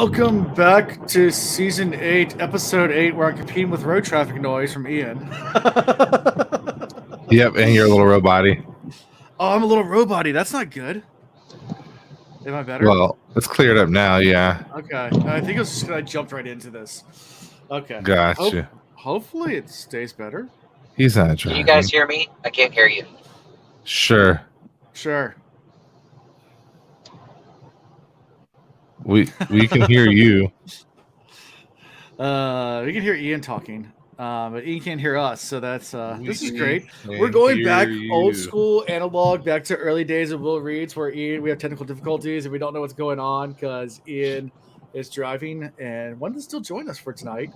Welcome back to Season 8, Episode 8, where I'm competing with road traffic noise from Ian. Yep, and you're a little robot-y. Oh, I'm a little robot-y. That's not good. Am I better? Well, it's cleared up now, yeah. Okay. I think it was just because I jumped right into this. Okay. Gotcha. Hopefully it stays better. He's not Can driving. you guys hear me? I can't hear you. Sure. Sure. We can hear you. We can hear Ian talking, but Ian can't hear us, so that's this is great. can We're going hear back old you. school analog, back to early days of Will Reeds, where we have technical difficulties and we don't know what's going on because Ian is driving and wanted to still join us for tonight,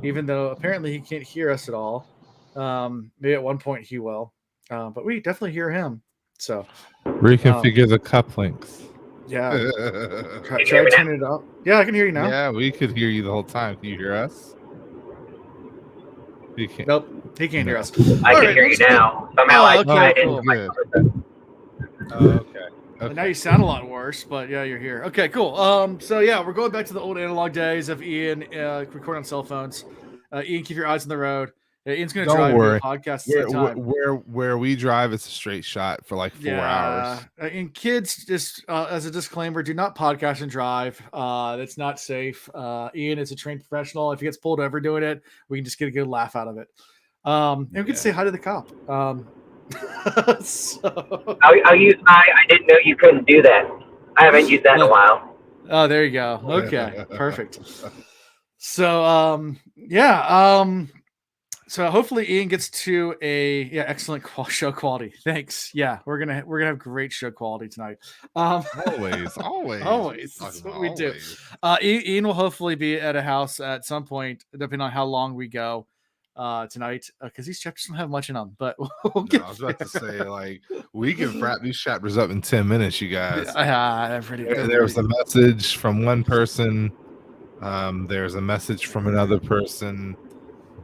even though apparently he can't hear us at all. Maybe at one point he will, but we definitely hear him. So Reconfigure the cup links. yeah, try to turn it up. Yeah, I can hear you now. Yeah, we could hear you the whole time. Can you hear us? You can't. Nope, he can't hear us. I All can right, hear you let's now. Somehow I okay, tied cool. into my Good. Oh, okay. And now you sound a lot worse, but yeah, you're here. Okay, cool. So yeah, we're going back to the old analog days of Ian recording on cell phones. Ian, keep your eyes on the road. Ian's going to Don't drive worry. the podcast at the same time. Where we drive, it's a straight shot for like 4 hours. And kids, just as a disclaimer, do not podcast and drive. That's not safe. Ian is a trained professional. If he gets pulled over doing it, we can just get a good laugh out of it. And we can say hi to the cop. So... I'll use I didn't know you couldn't do that. I haven't used that in a while. Oh, there you go. Okay, perfect. So, so hopefully Ian gets to a excellent show quality. Thanks. Yeah, we're gonna have great show quality tonight. Always. That's what we do. Ian will hopefully be at a house at some point, depending on how long we go tonight, because these chapters don't have much in them. But we'll get. I was about to say, like, we can wrap these chapters up in 10 minutes, you guys. There was a message from one person. There's a message from another person.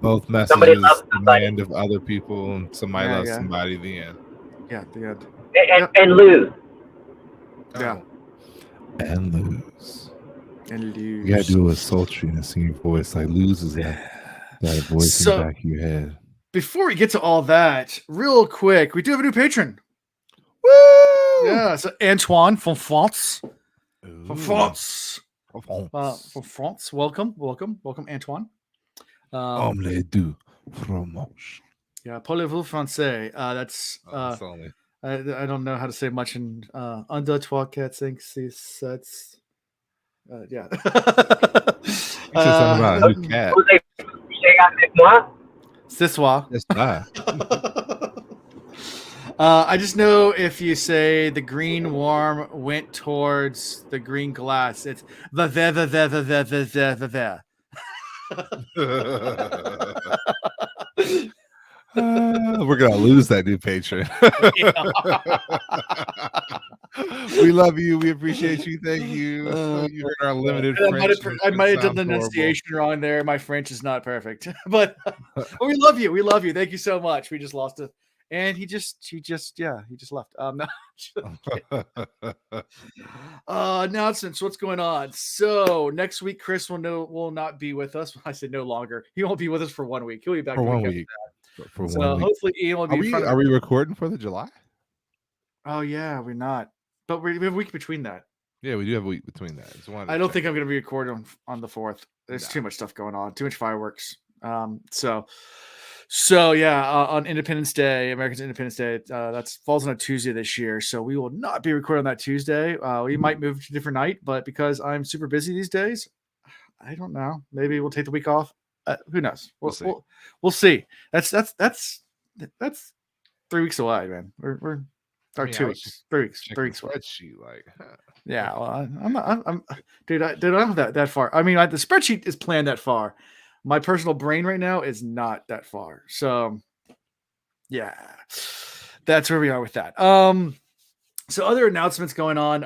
Both messages demand of other people, and somebody loves somebody. The end. Yeah, the end. And lose. Yeah. And lose. And lose. You gotta do a sultry and a singing voice. Like lose is that voice in the back of your head. Before we get to all that, real quick, we do have a new patron. Woo! Yeah, so Antoine from France. From France. Welcome, Antoine. Omelette du fromage. Yeah, parlez-vous français? That's only. I don't know how to say much in un, deux, trois, quatre, cinq, six, sept. Yeah. You said something about a new cat. Ce soir. That's not. I just know if you say the green worm went towards the green glass, it's the. We're gonna lose that new patron. We love you. We appreciate you. Thank you. You heard our limited French. I might have done the enunciation wrong there. My French is not perfect, but we love you. We love you. Thank you so much. We just lost it, and he just left. Announcements. What's going on? So next week, Chris will not be with us. I said no longer. He won't be with us for 1 week. He'll be back for 1 week. For so 1 week. Hopefully Ian will be. Are we recording for the July? Oh yeah, we're not. But we have a week between that. Yeah, we do have a week between that. I don't think I'm going to be recording on the 4th. There's too much stuff going on. Too much fireworks. So yeah, on Independence Day, America's Independence Day, that falls on a Tuesday this year. So we will not be recording on that Tuesday. We might move to a different night, but because I'm super busy these days, I don't know. Maybe we'll take the week off. Who knows? We'll see. That's 3 weeks away, man. We're 2 weeks, 3 weeks, 3 weeks. Spreadsheet, like, yeah. Well, I'm dude. I don't have that far. I mean, the spreadsheet is planned that far. My personal brain right now is not that far. So, yeah, that's where we are with that. So other announcements going on.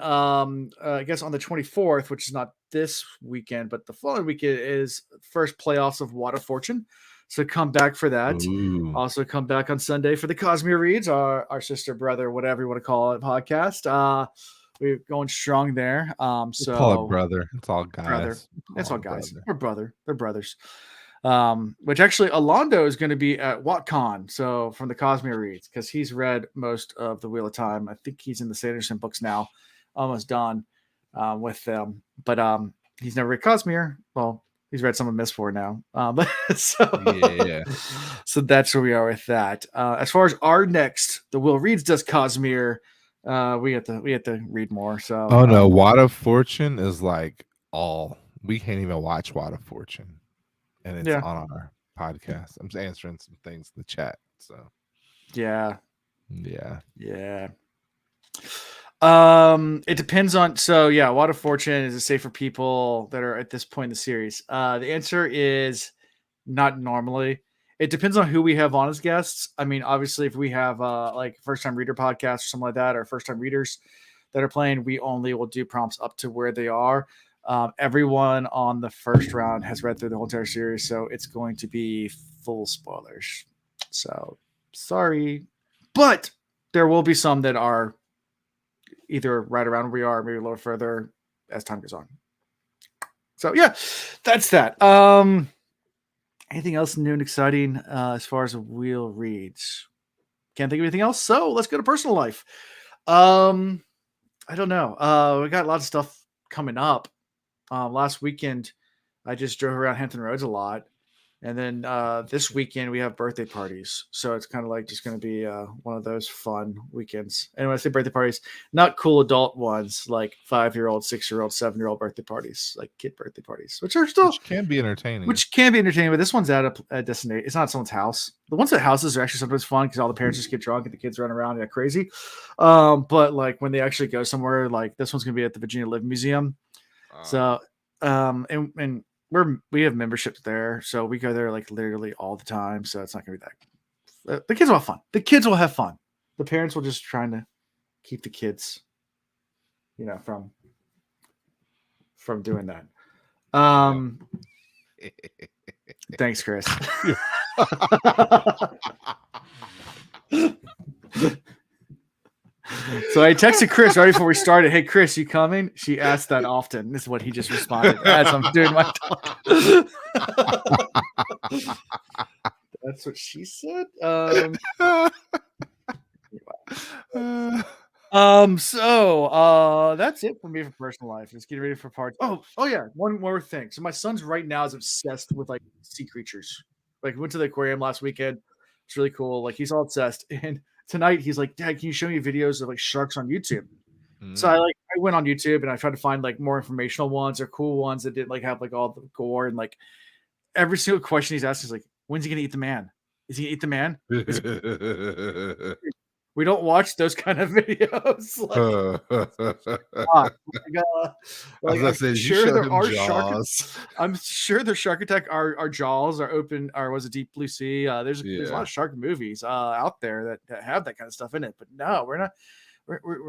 I guess on the 24th, which is not this weekend, but the following weekend is first playoffs of Water Fortune. So come back for that. Ooh. Also come back on Sunday for the Cosmere Reads, our sister, brother, whatever you want to call it, podcast. we're going strong there. So call it brother. It's all guys. Brother. It's all guys. We're brother. They're brothers. Which actually Alondo is going to be at WatCon. So from the Cosmere reads, because he's read most of the Wheel of Time. I think he's in the Sanderson books now, almost done with them. But he's never read Cosmere. Well, he's read some of Mistborn now. So that's where we are with that. As far as our next, the Will Reads does Cosmere. We have to read more. So no, Wad of Fortune is like all we can't even watch Wad of Fortune, and it's on our podcast. I'm just answering some things in the chat. So yeah. It depends on. So yeah, Wad of Fortune is it safe for people that are at this point in the series? The answer is not normally. It depends on who we have on as guests. I mean, obviously, if we have like first time reader podcast or something like that, or first time readers that are playing, we only will do prompts up to where they are. Everyone on the first round has read through the whole entire series, so it's going to be full spoilers. So sorry, but there will be some that are either right around where we are, maybe a little further as time goes on. So yeah, that's that. Anything else new and exciting as far as Wheel Reads? Can't think of anything else. So let's go to personal life. I don't know. We got a lot of stuff coming up. Last weekend, I just drove around Hampton Roads a lot. And then this weekend, we have birthday parties. So it's kind of like just going to be one of those fun weekends. And when I say birthday parties, not cool adult ones like 5-year-old, 6-year-old, 7-year-old birthday parties, like kid birthday parties, which can be entertaining. But this one's at a destination. It's not someone's house. The ones at houses are actually sometimes fun because all the parents just get drunk and the kids run around and get crazy. But like when they actually go somewhere, like this one's going to be at the Virginia Live Museum. So, and we have memberships there, so we go there like literally all the time. So it's not gonna be that. The kids will have fun. The kids will have fun. The parents will just trying to keep the kids, from doing that. Thanks, Chris. So I texted Chris right before we started. Hey, Chris, you coming? She asked that often. This is what he just responded as I'm doing my talk. That's what she said. So that's it for me for personal life. Let's get ready for part. Oh yeah. One more thing. So my son's right now is obsessed with like sea creatures. Like went to the aquarium last weekend. It's really cool. Like he's all obsessed. And tonight he's like, Dad, can you show me videos of like sharks on YouTube? So I went on YouTube and I tried to find like more informational ones or cool ones that didn't like have like all the gore and like every single question he's asking is like, when's he gonna eat the man? Is he gonna eat the man? We don't watch those kind of videos. I'm sure the Shark Attack, our jaws are open, or was it Deep Blue Sea? There's a lot of shark movies out there that have that kind of stuff in it, but no, we're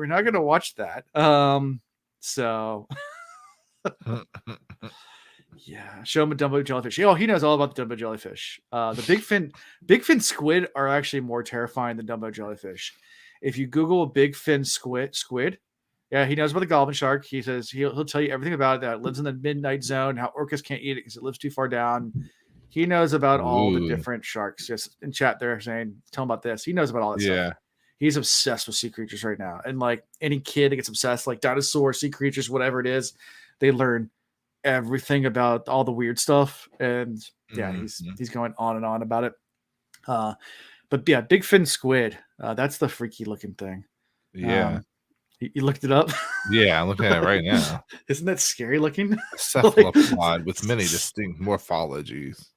not going to watch that. So yeah, show him a Dumbo jellyfish. Oh, he knows all about the Dumbo jellyfish. The big fin squid are actually more terrifying than Dumbo jellyfish. If you Google a big fin squid, yeah, he knows about the goblin shark. He says he'll tell you everything about it. That it lives in the midnight zone. How orcas can't eat it because it lives too far down. He knows about all the different sharks. Just in chat, they're saying, "Tell him about this." He knows about all that stuff. He's obsessed with sea creatures right now, and like any kid that gets obsessed, like dinosaurs, sea creatures, whatever it is, they learn everything about all the weird stuff. And yeah, he's going on and on about it. But yeah, big fin squid. That's the freaky looking thing. Yeah. You looked it up? Yeah, I'm looking at it right now. Isn't that scary looking? Cephalopod with many distinct morphologies.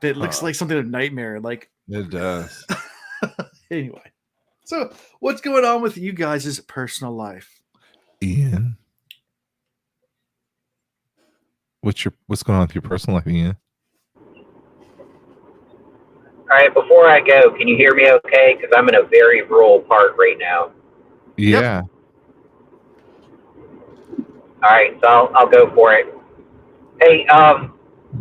It looks like something of nightmare. Like it does. Anyway, so what's going on with you guys' personal life? Ian, what's going on with your personal life, Ian? All right, before I go, can you hear me okay? Because I'm in a very rural part right now. Yeah. Yep. All right, so I'll go for it. Hey, so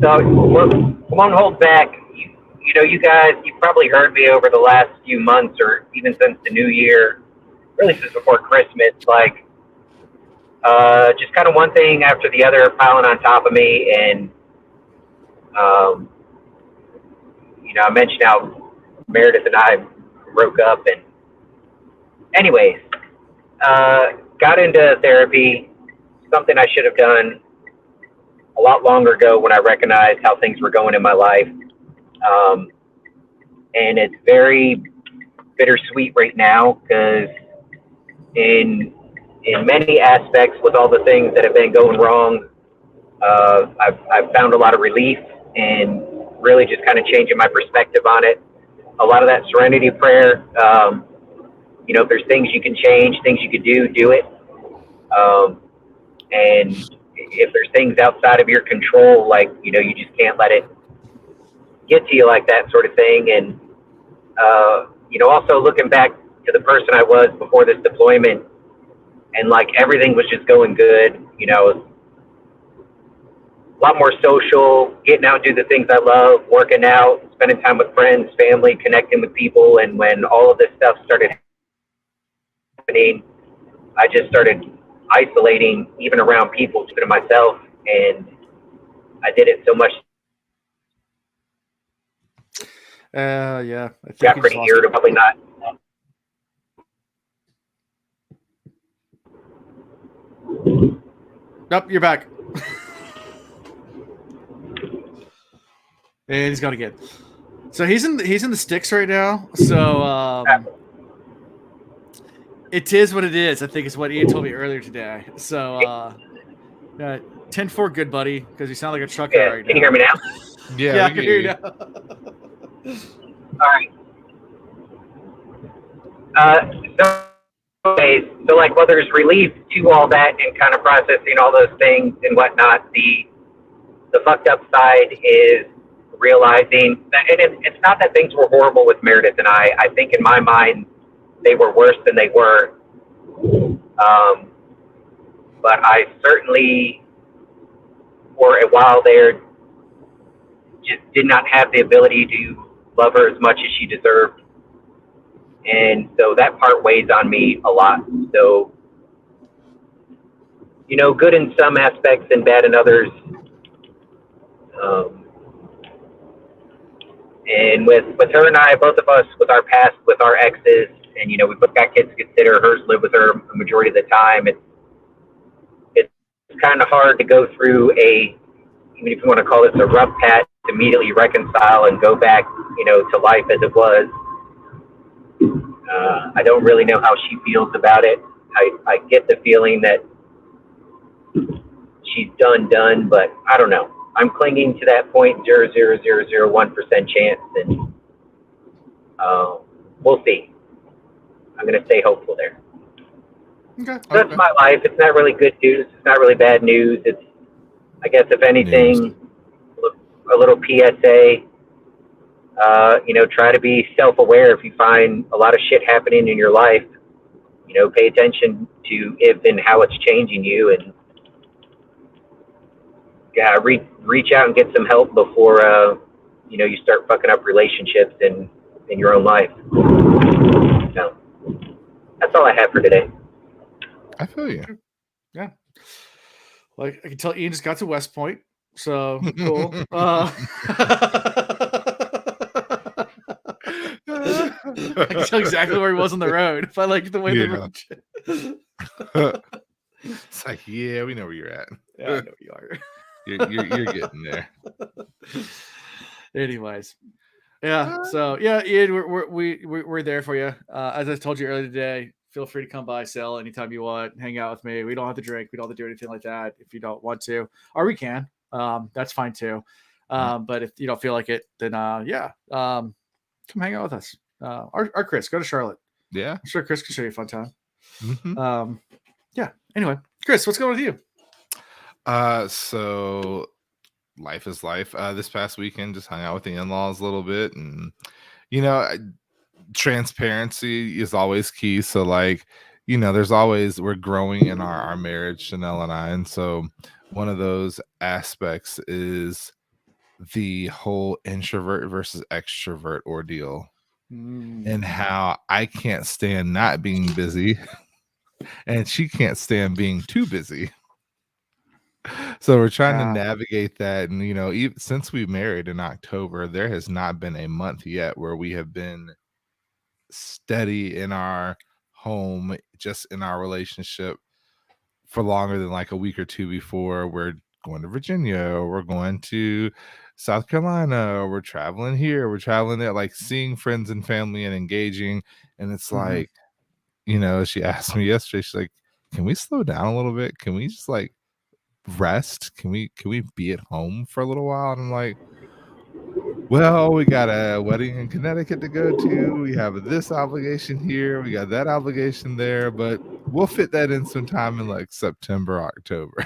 won't hold back. You know, you guys, you've probably heard me over the last few months or even since the new year, really since before Christmas, like, just kind of one thing after the other piling on top of me, and I mentioned how Meredith and I broke up, and anyways, got into therapy, something I should have done a lot longer ago when I recognized how things were going in my life. And it's very bittersweet right now because in many aspects with all the things that have been going wrong, I've found a lot of relief and really just kind of changing my perspective on it. A lot of that serenity prayer, if there's things you can change, things you could do it. And if there's things outside of your control, like, you just can't let it get to you like that sort of thing. And, also looking back to the person I was before this deployment, and like everything was just going good, a lot more social, getting out and do the things I love, working out, spending time with friends, family, connecting with people. And when all of this stuff started happening, I just started isolating even around people, to myself, and I did it so much. Yeah, I think got pretty irritable, probably not. Nope, you're back. And he's gone again. So he's in the sticks right now. So it is what it is. I think it's what Ian told me earlier today. So 10-4 good buddy, because you sound like a trucker right now. Can you hear me now? Yeah, I can hear you now. All right. So like, well, there's relief to all that and kind of processing all those things and whatnot. The fucked up side is realizing that, and it's not that things were horrible with Meredith and I. I think in my mind they were worse than they were. But I certainly, for a while there, just did not have the ability to love her as much as she deserved. And so that part weighs on me a lot. So, good in some aspects and bad in others. And with her and I, both of us, with our past, with our exes, and, we both got kids to consider, hers live with her a majority of the time. It's kind of hard to go through even if you want to call this a rough patch, to immediately reconcile and go back, to life as it was. I don't really know how she feels about it. I get the feeling that she's done, but I don't know. I'm clinging to that 0.00001% chance, and we'll see. I'm going to stay hopeful there. Okay. That's my life. It's not really good news. It's not really bad news. It's, I guess, if anything, a little PSA. Try to be self-aware if you find a lot of shit happening in your life. Pay attention to if and how it's changing you, and reach out and get some help before you start fucking up relationships in your own life. So that's all I have for today. I feel you. Yeah. Like, I can tell Ian just got to West Point, so cool. I can tell exactly where he was on the road if I like the way the road. It's like, yeah, we know where you're at. Yeah, I know you are. You're getting there. Anyways, yeah. So yeah, Ian, we're there for you. As I told you earlier today, feel free to come by, Sal, anytime you want. Hang out with me. We don't have to drink. We don't have to do anything like that if you don't want to, or we can. That's fine too. But if you don't feel like it, then come hang out with us. Or Chris, go to Charlotte. Yeah, I'm sure Chris can show you a fun time. Mm-hmm. Yeah. Anyway, Chris, what's going on with you? So life is life. This past weekend, just hung out with the in-laws a little bit, and transparency is always key. So like, there's always, we're growing in our marriage, Chanel and I, and so one of those aspects is the whole introvert versus extrovert ordeal, and how I can't stand not being busy. and she can't stand being too busy. So we're trying to Yeah. navigate that. And, even since we married in October, there has not been a month yet where we have been steady in our home, just in our relationship, for longer than like a week or two before we're going to Virginia, or we're going to South Carolina, or we're traveling here, we're traveling there, like seeing friends and family and engaging. And it's like, she asked me yesterday, she's like, can we slow down a little bit? Can we just like rest? Can we be at home for a little while? And I'm like, well, we got a wedding in Connecticut to go to. We have this obligation here. We got that obligation there, but we'll fit that in sometime in like September, October.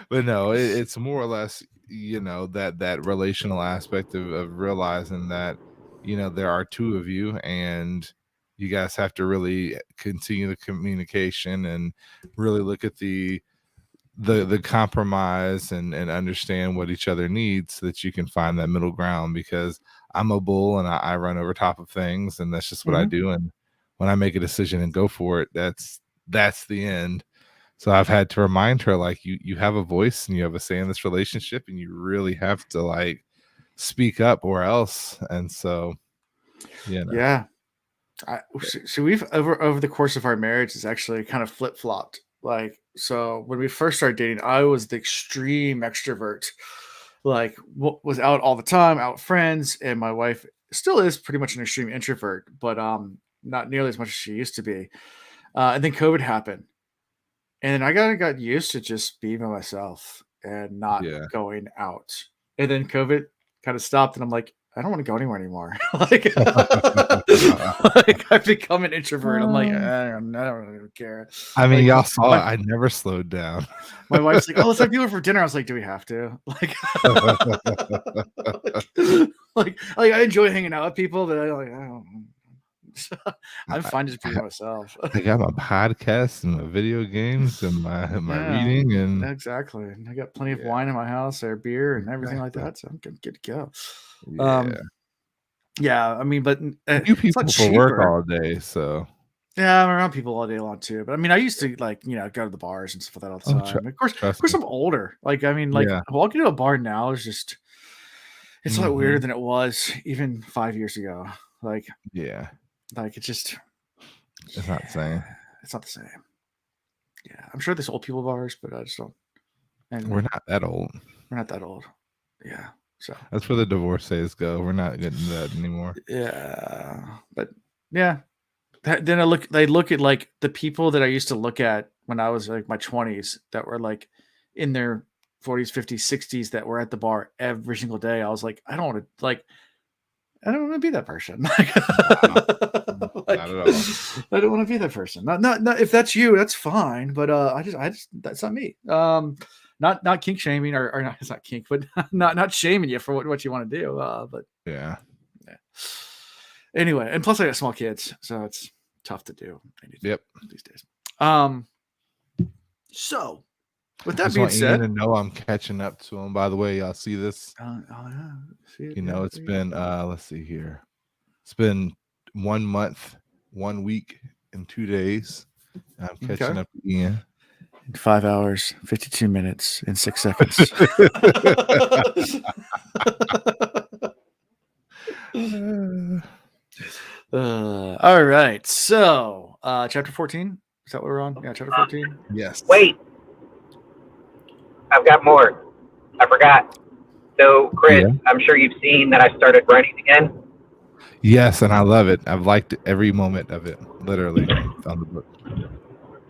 But no, it's more or less, that relational aspect of realizing that, there are two of you, and you guys have to really continue the communication and really look at the compromise and understand what each other needs, so that you can find that middle ground. Because I'm a bull and I run over top of things, and that's just what I do. And when I make a decision and go for it, that's the end. So I've had to remind her, like, you have a voice and you have a say in this relationship, and you really have to like speak up or else. And so, Yeah. So we've over the course of our marriage, it's actually kind of flip flopped. Like, so when we first started dating, I was the extreme extrovert, like was out all the time, out with friends, and my wife still is pretty much an extreme introvert, but not nearly as much as she used to be. And then COVID happened, and then I got used to just being by myself and not Yeah. going out. And then COVID kind of stopped, and I'm like, I don't want to go anywhere anymore. like, like I've become an introvert. I'm like, I don't really care. I mean, Like, y'all saw it. I never slowed down. my wife's like, oh, let's have dinner for dinner. I was like, do we have to? Like I enjoy hanging out with people, but I don't. I'm fine just being myself. I got my podcast and my video games and my reading, and exactly. I got plenty of wine in my house, or beer and everything like that, so I'm good to go. Yeah, I mean, but you people for work all day, so yeah, I'm around people all day long too. But I mean, I used to like go to the bars and stuff like that all the time. Of course, I'm older. Like, I mean, like walking to a bar now is just it's a lot weirder than it was even 5 years ago. Like, like it's not the same. It's not the same. Yeah, I'm sure there's old people bars, but I just don't. And we're not that old. We're not that old. Yeah. So that's where the divorcees go. We're not getting that anymore. Yeah, but yeah. Then they look at like the people that I used to look at when I was like my 20s that were like in their 40s, 50s, 60s that were at the bar every single day. I was like, I don't want to be that person. Like, not at all. I don't want to be that person. Not if that's you, that's fine. But I just that's not me. Not kink shaming or not, it's not kink, but not shaming you for what you want to do. But yeah. Anyway, and plus I got small kids, so it's tough to do. These days. So with that being said, to know I'm catching up to them. By the way, y'all see this? See it, it's been let's see here. It's been 1 month, 1 week, and 2 days. I'm catching up to Ian. In 5 hours, 52 minutes, and 6 seconds. All right. So, chapter 14. Is that what we're on? Yeah, chapter 14. Yes. Wait. I've got more. I forgot. So, Chris, I'm sure you've seen that I started writing again. Yes, and I love it. I've liked every moment of it, literally, on the book.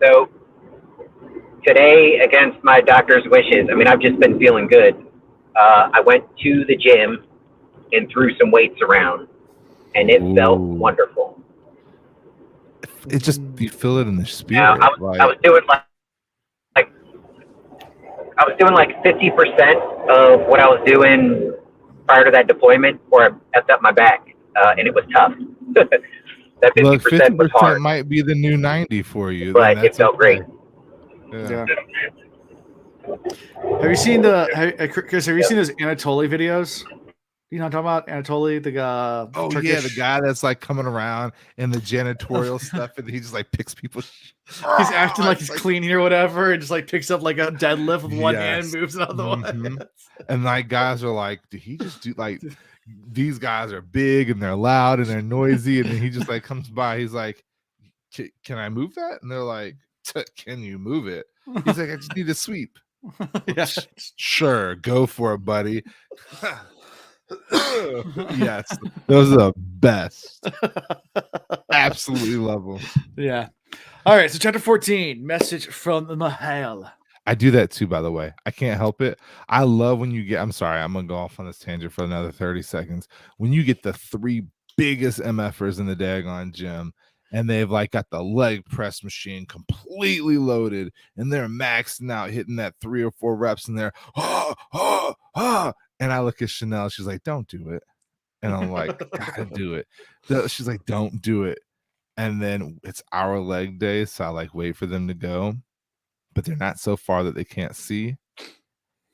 So, today, against my doctor's wishes, I mean, I've just been feeling good. I went to the gym and threw some weights around, and it felt wonderful. It just, you feel it in the spirit. Now, I was doing like 50% of what I was doing prior to that deployment, where I effed up my back, and it was tough. That 50% was hard. Might be the new 90 for you, but it felt great. Yeah. Have you seen Chris? Have you seen those Anatoly videos? You know what I'm talking about? Anatoly, the Oh Turkish. yeah, the guy that's like coming around in the janitorial stuff, and he just like picks people. He's acting like It's he's cleaning or whatever, and just like picks up like a deadlift with one hand and yes. moves another Mhm. one. And like guys are like, did he just do like these guys are big and they're loud and they're noisy, and then he just like comes by. He's like, can I move that? And they're like, can you move it? He's like, I just need a sweep. Yeah. Sure, go for it, buddy. Yes, those are the best. Absolutely love them. Yeah. All right. So chapter 14, message from the Mahal. I do that too, by the way. I can't help it. I love when you get, I'm sorry, I'm going to go off on this tangent for another 30 seconds. When you get the 3 biggest MFers in the daggone gym, and they've like got the leg press machine completely loaded, and they're maxing out, hitting that 3 or 4 reps, and they're, and I look at Chanel, she's like, don't do it. And I'm like, gotta do it. She's like, don't do it. And then it's our leg day, so I like wait for them to go, but they're not so far that they can't see.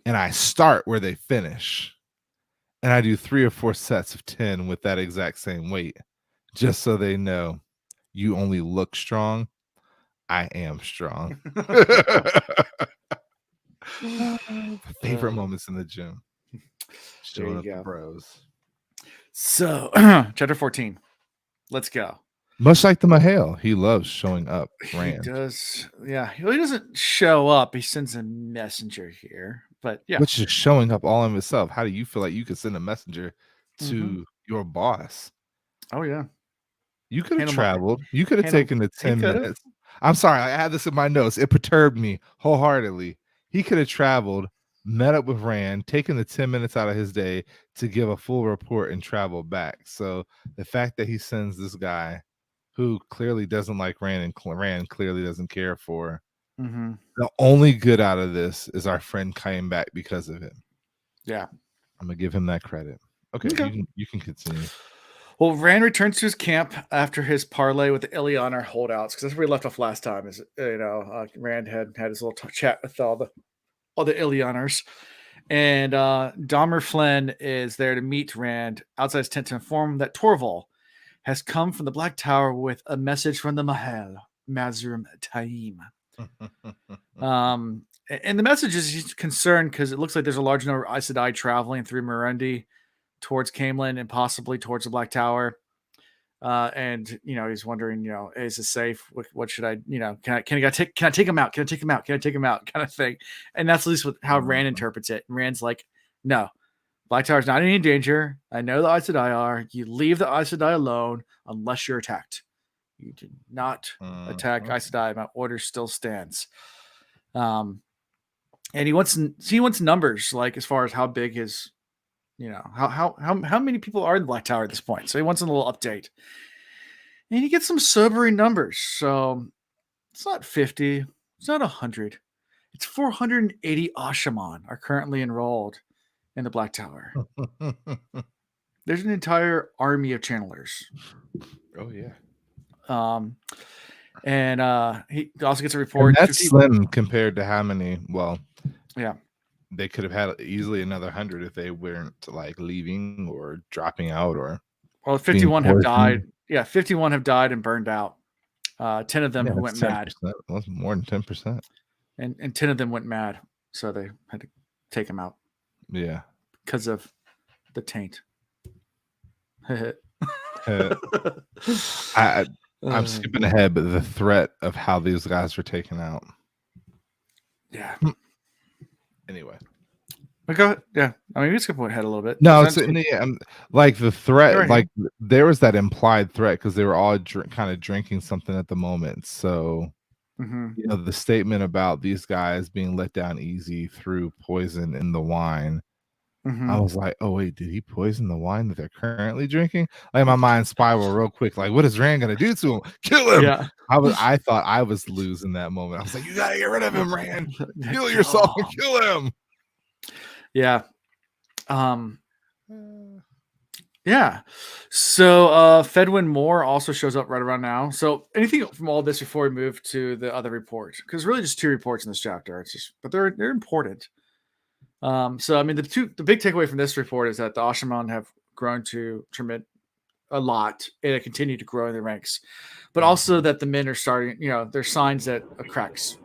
And I start where they finish. And I do 3 or 4 sets of 10 with that exact same weight, just so they know you only look strong. I am strong. Favorite moments in the gym. Showing up the bros. So, chapter 14. Let's go. Much like the Mahale, he loves showing up. Rand. He does. Yeah. He doesn't show up. He sends a messenger here. But yeah. Which is showing up all in himself. How do you feel like you could send a messenger to your boss? Oh, yeah. You could have traveled. You could have taken the 10 minutes. I'm sorry. I had this in my notes. It perturbed me wholeheartedly. He could have traveled, met up with Rand, taken the 10 minutes out of his day to give a full report and travel back. So the fact that he sends this guy who clearly doesn't like Rand and Rand clearly doesn't care for, the only good out of this is our friend came back because of him. Yeah. I'm going to give him that credit. Okay. You can continue. Well, Rand returns to his camp after his parlay with the Illianer holdouts, because that's where we left off last time. Is Rand had his little chat with all the Illianers, and Dahmer Flynn is there to meet Rand outside his tent to inform him that Torval has come from the Black Tower with a message from the Mahal, Mazrim Taim. And the message is he's concerned because it looks like there's a large number of Aes Sedai traveling through Mirendi towards Camelin and possibly towards the Black Tower. And he's wondering, is this safe? What should I, can I take him out? Can I take him out? Can I take him out? Kind of thing. And that's at least how Rand interprets it. And Rand's like, no, Black Tower's not in any danger. I know the Aes Sedai are. You leave the Aes Sedai alone unless you're attacked. You did not attack Aes Sedai. My order still stands. And he wants numbers, like as far as how big his, how many people are in the Black Tower at this point. So he wants a little update. And he gets some sobering numbers. So it's not 50. It's not 100. It's 480 Ashaman are currently enrolled in the Black Tower. There's an entire army of channelers. Oh, yeah. And he also gets a report. And that's slim compared to how many, yeah. They could have had easily another 100 if they weren't like leaving or dropping out or. Well, 51 have died. Yeah, 51 have died and burned out. 10 of them went 10%. mad. That's more than 10%. And 10 of them went mad, so they had to take them out. Yeah, because of the taint. I'm skipping ahead, but the threat of how these guys were taken out. Yeah. Anyway. Okay. Yeah. I mean, we skip ahead a little bit. No, it's like the threat, like there was that implied threat because they were all kind of drinking something at the moment. So, the statement about these guys being let down easy through poison in the wine. I was like, oh wait, did he poison the wine that they're currently drinking? Like my mind spiraled real quick. Like, what is Rand gonna do to him? Kill him! Yeah. I thought I was losing that moment. I was like, you gotta get rid of him, Rand. Kill yourself and kill him. Yeah. Yeah. So Fedwin Moore also shows up right around now. So anything from all this before we move to the other report? Because really just 2 reports in this chapter. It's just, but they're important. So I mean, the big takeaway from this report is that the Ashaman have grown to a lot and they continue to grow in their ranks, but also that the men are starting. There's signs that cracks.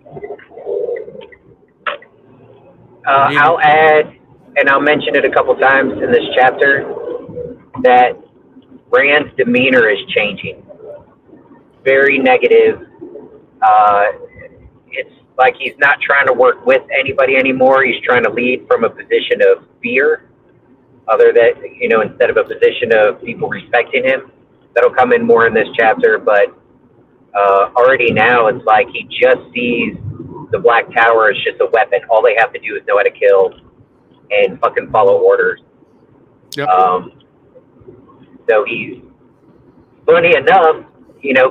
I'll add, and I'll mention it a couple times in this chapter, that Rand's demeanor is changing. Very negative. It's like he's not trying to work with anybody anymore. He's trying to lead from a position of fear, instead of a position of people respecting him. That'll come in more in this chapter, but already now it's like he just sees the Black Tower as just a weapon. All they have to do is know how to kill and fucking follow orders. Yep. So he's funny enough,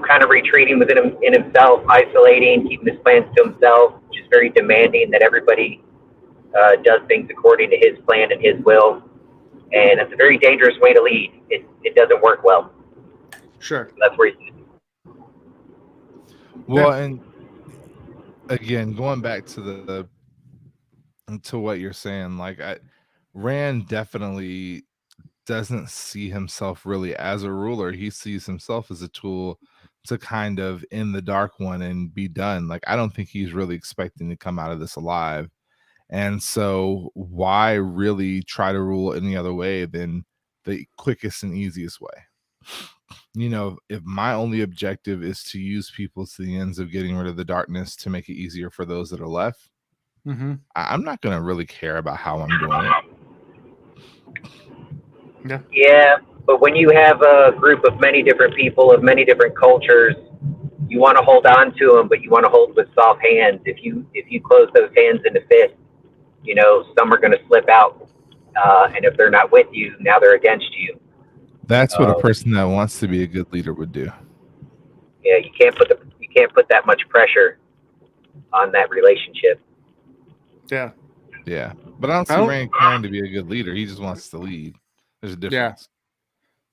kind of retreating in himself, isolating, keeping his plans to himself, just very demanding that everybody does things according to his plan and his will. And it's a very dangerous way to lead. It doesn't work well. Sure. So that's where he's. Well, and again, going back to to what you're saying, like Rand definitely doesn't see himself really as a ruler. He sees himself as a tool to kind of end the Dark One and be done. Like, I don't think he's really expecting to come out of this alive. And so why really try to rule any other way than the quickest and easiest way? If my only objective is to use people to the ends of getting rid of the darkness to make it easier for those that are left, I'm not going to really care about how I'm doing it. Yeah, but when you have a group of many different people of many different cultures, you want to hold on to them, but you want to hold with soft hands. If you close those hands into fists, some are going to slip out, and if they're not with you, now they're against you. That's what a person that wants to be a good leader would do. Yeah, you can't put that much pressure on that relationship. Yeah. Yeah, but I don't see Rand trying to be a good leader. He just wants to lead. There's a difference. Yeah.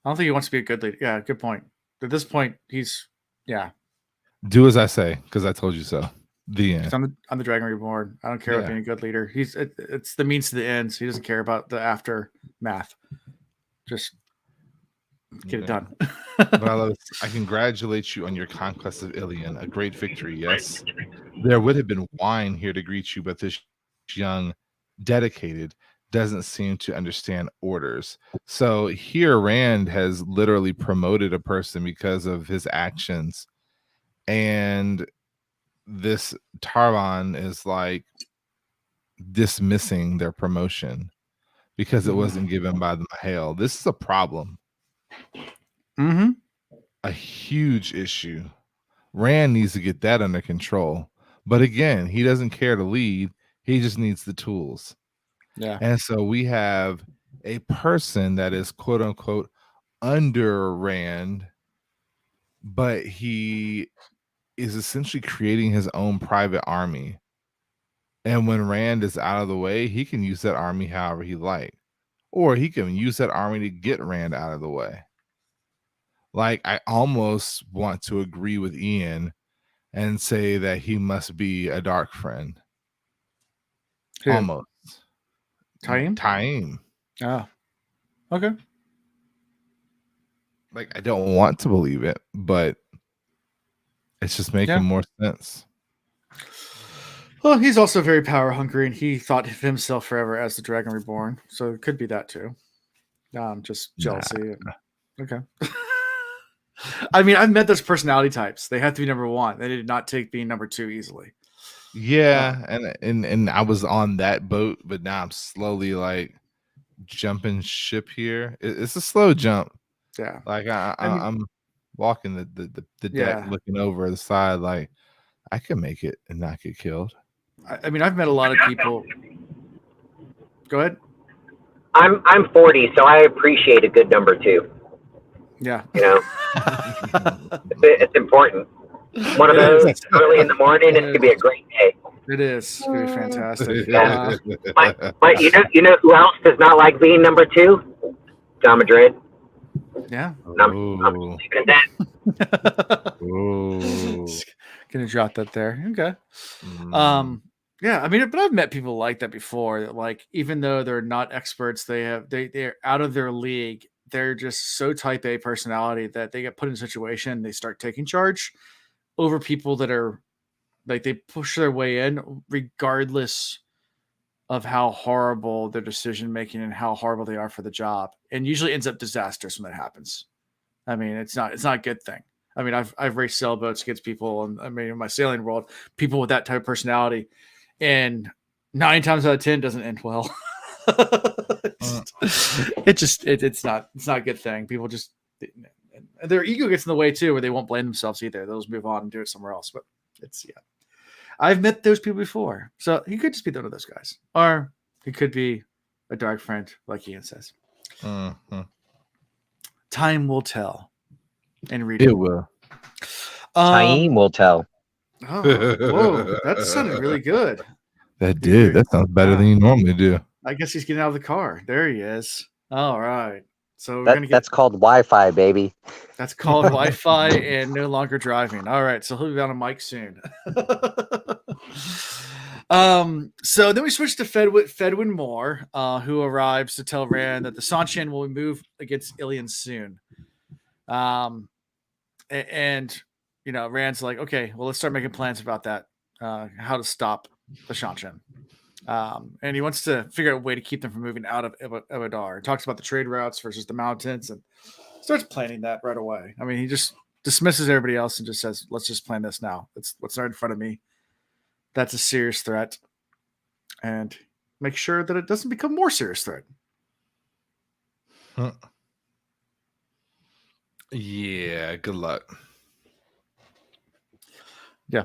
I don't think he wants to be a good leader. Yeah, good point. At this point, do as I say because I told you so. The end. I'm the Dragon Reborn. I don't care about being a good leader. It's the means to the ends. He doesn't care about the aftermath. Just get it done. But I congratulate you on your conquest of Ilion. A great victory, yes. There would have been wine here to greet you, but this young, dedicated, doesn't seem to understand orders. So here Rand has literally promoted a person because of his actions. And this Tarvan is like dismissing their promotion because it wasn't given by the Mahale. This is a problem. A huge issue. Rand needs to get that under control. But again, he doesn't care to lead. He just needs the tools. Yeah. And so we have a person that is quote unquote under Rand, but he is essentially creating his own private army. And when Rand is out of the way, he can use that army however he likes. Or he can use that army to get Rand out of the way. Like, I almost want to agree with Ian and say that he must be a dark friend. Who? Almost. Taim? Oh. Okay. Like, I don't want to believe it, but it's just making more sense. Well, he's also very power hungry, and he thought of himself forever as the Dragon Reborn. So it could be that too. Just jealousy. Okay. I mean, I've met those personality types. They have to be number one. They did not take being number two easily. Yeah, and I was on that boat, but now I'm slowly like jumping ship here. It's a slow jump. Yeah. Like I'm walking the deck, looking over the side, like I can make it and not get killed. I mean, I've met a lot of people. Go ahead. I'm 40, so I appreciate a good number two. Yeah. It's important. One of those early in the morning, it's gonna be a great day. It is. It's gonna be fantastic. You know who else does not like being number two? John Madrid. Yeah. I'm leaving that. Gonna jot that there. Okay. Yeah, I mean, but I've met people like that before. That like, even though they're not experts, they're out of their league. They're just so type A personality that they get put in a situation, they start taking charge over people that are like they push their way in, regardless of how horrible their decision making and how horrible they are for the job, and usually ends up disastrous when that happens. I mean, it's not a good thing. I mean, I've raced sailboats against people, and I mean, in my sailing world, people with that type of personality, and 9 times out of 10 doesn't end well. Uh, It's not a good thing. People just their ego gets in the way too, where they won't blame themselves either. They'll just move on and do it somewhere else. But it's yeah, I've met those people before, so he could just be one of those guys, or he could be a dark friend, like Ian says. mhm. Time will tell. And read It it. will. Time will tell. Oh, whoa, that sounded really good. That did. That sounds better than you normally do. I guess he's getting out of the car. There he is. All right. So we're gonna get That's called Wi-Fi, baby. that's called Wi-Fi and no longer driving. All right, so he'll be on a mic soon. So then we switch to Fedwin Moore, who arrives to tell Rand that the Sanchin will move against Ilian soon. And you know, Rand's like, okay, well, let's start making plans about that, how to stop the Sanchin. And he wants to figure out a way to keep them from moving out of Ebadar. He talks about the trade routes versus the mountains and starts planning that right away. I mean, he just dismisses everybody else and just says, let's just plan this now. It's what's right in front of me. That's a serious threat. And make sure that it doesn't become more serious threat. Yeah, good luck. Yeah.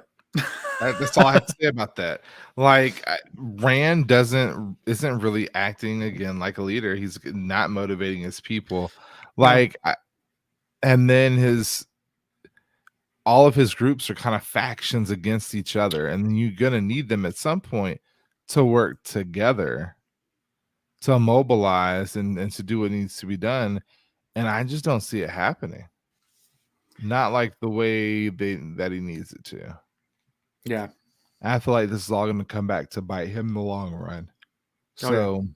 That's all I have to say about that. Like Rand isn't really acting again like a leader. He's not motivating his people. Like, and then all of his groups are kind of factions against each other, and you're gonna need them at some point to work together, to mobilize and to do what needs to be done. And I just don't see it happening. Not like the way that he needs it to. Yeah. I feel like this is all going to come back to bite him in the long run. So,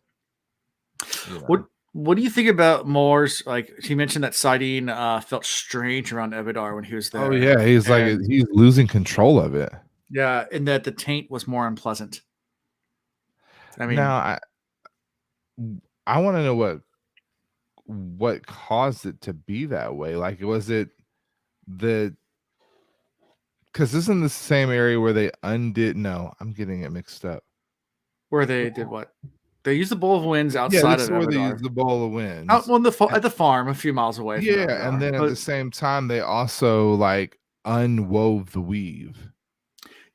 what do you think about Moore's? Like he mentioned that Sidene felt strange around Ebadar when he was there. Oh yeah, he's losing control of it. Yeah, and that the taint was more unpleasant. I mean, now I want to know what caused it to be that way. Like, was it because isn't the same area where they undid? No, I'm getting it mixed up. Where they did what? They used the Bowl of Winds outside yeah, of this is where they Ebadar. used the Bowl of Winds. Out on at the farm, a few miles away. Yeah, from Ebadar. and then at the same time, they also like unwove the weave.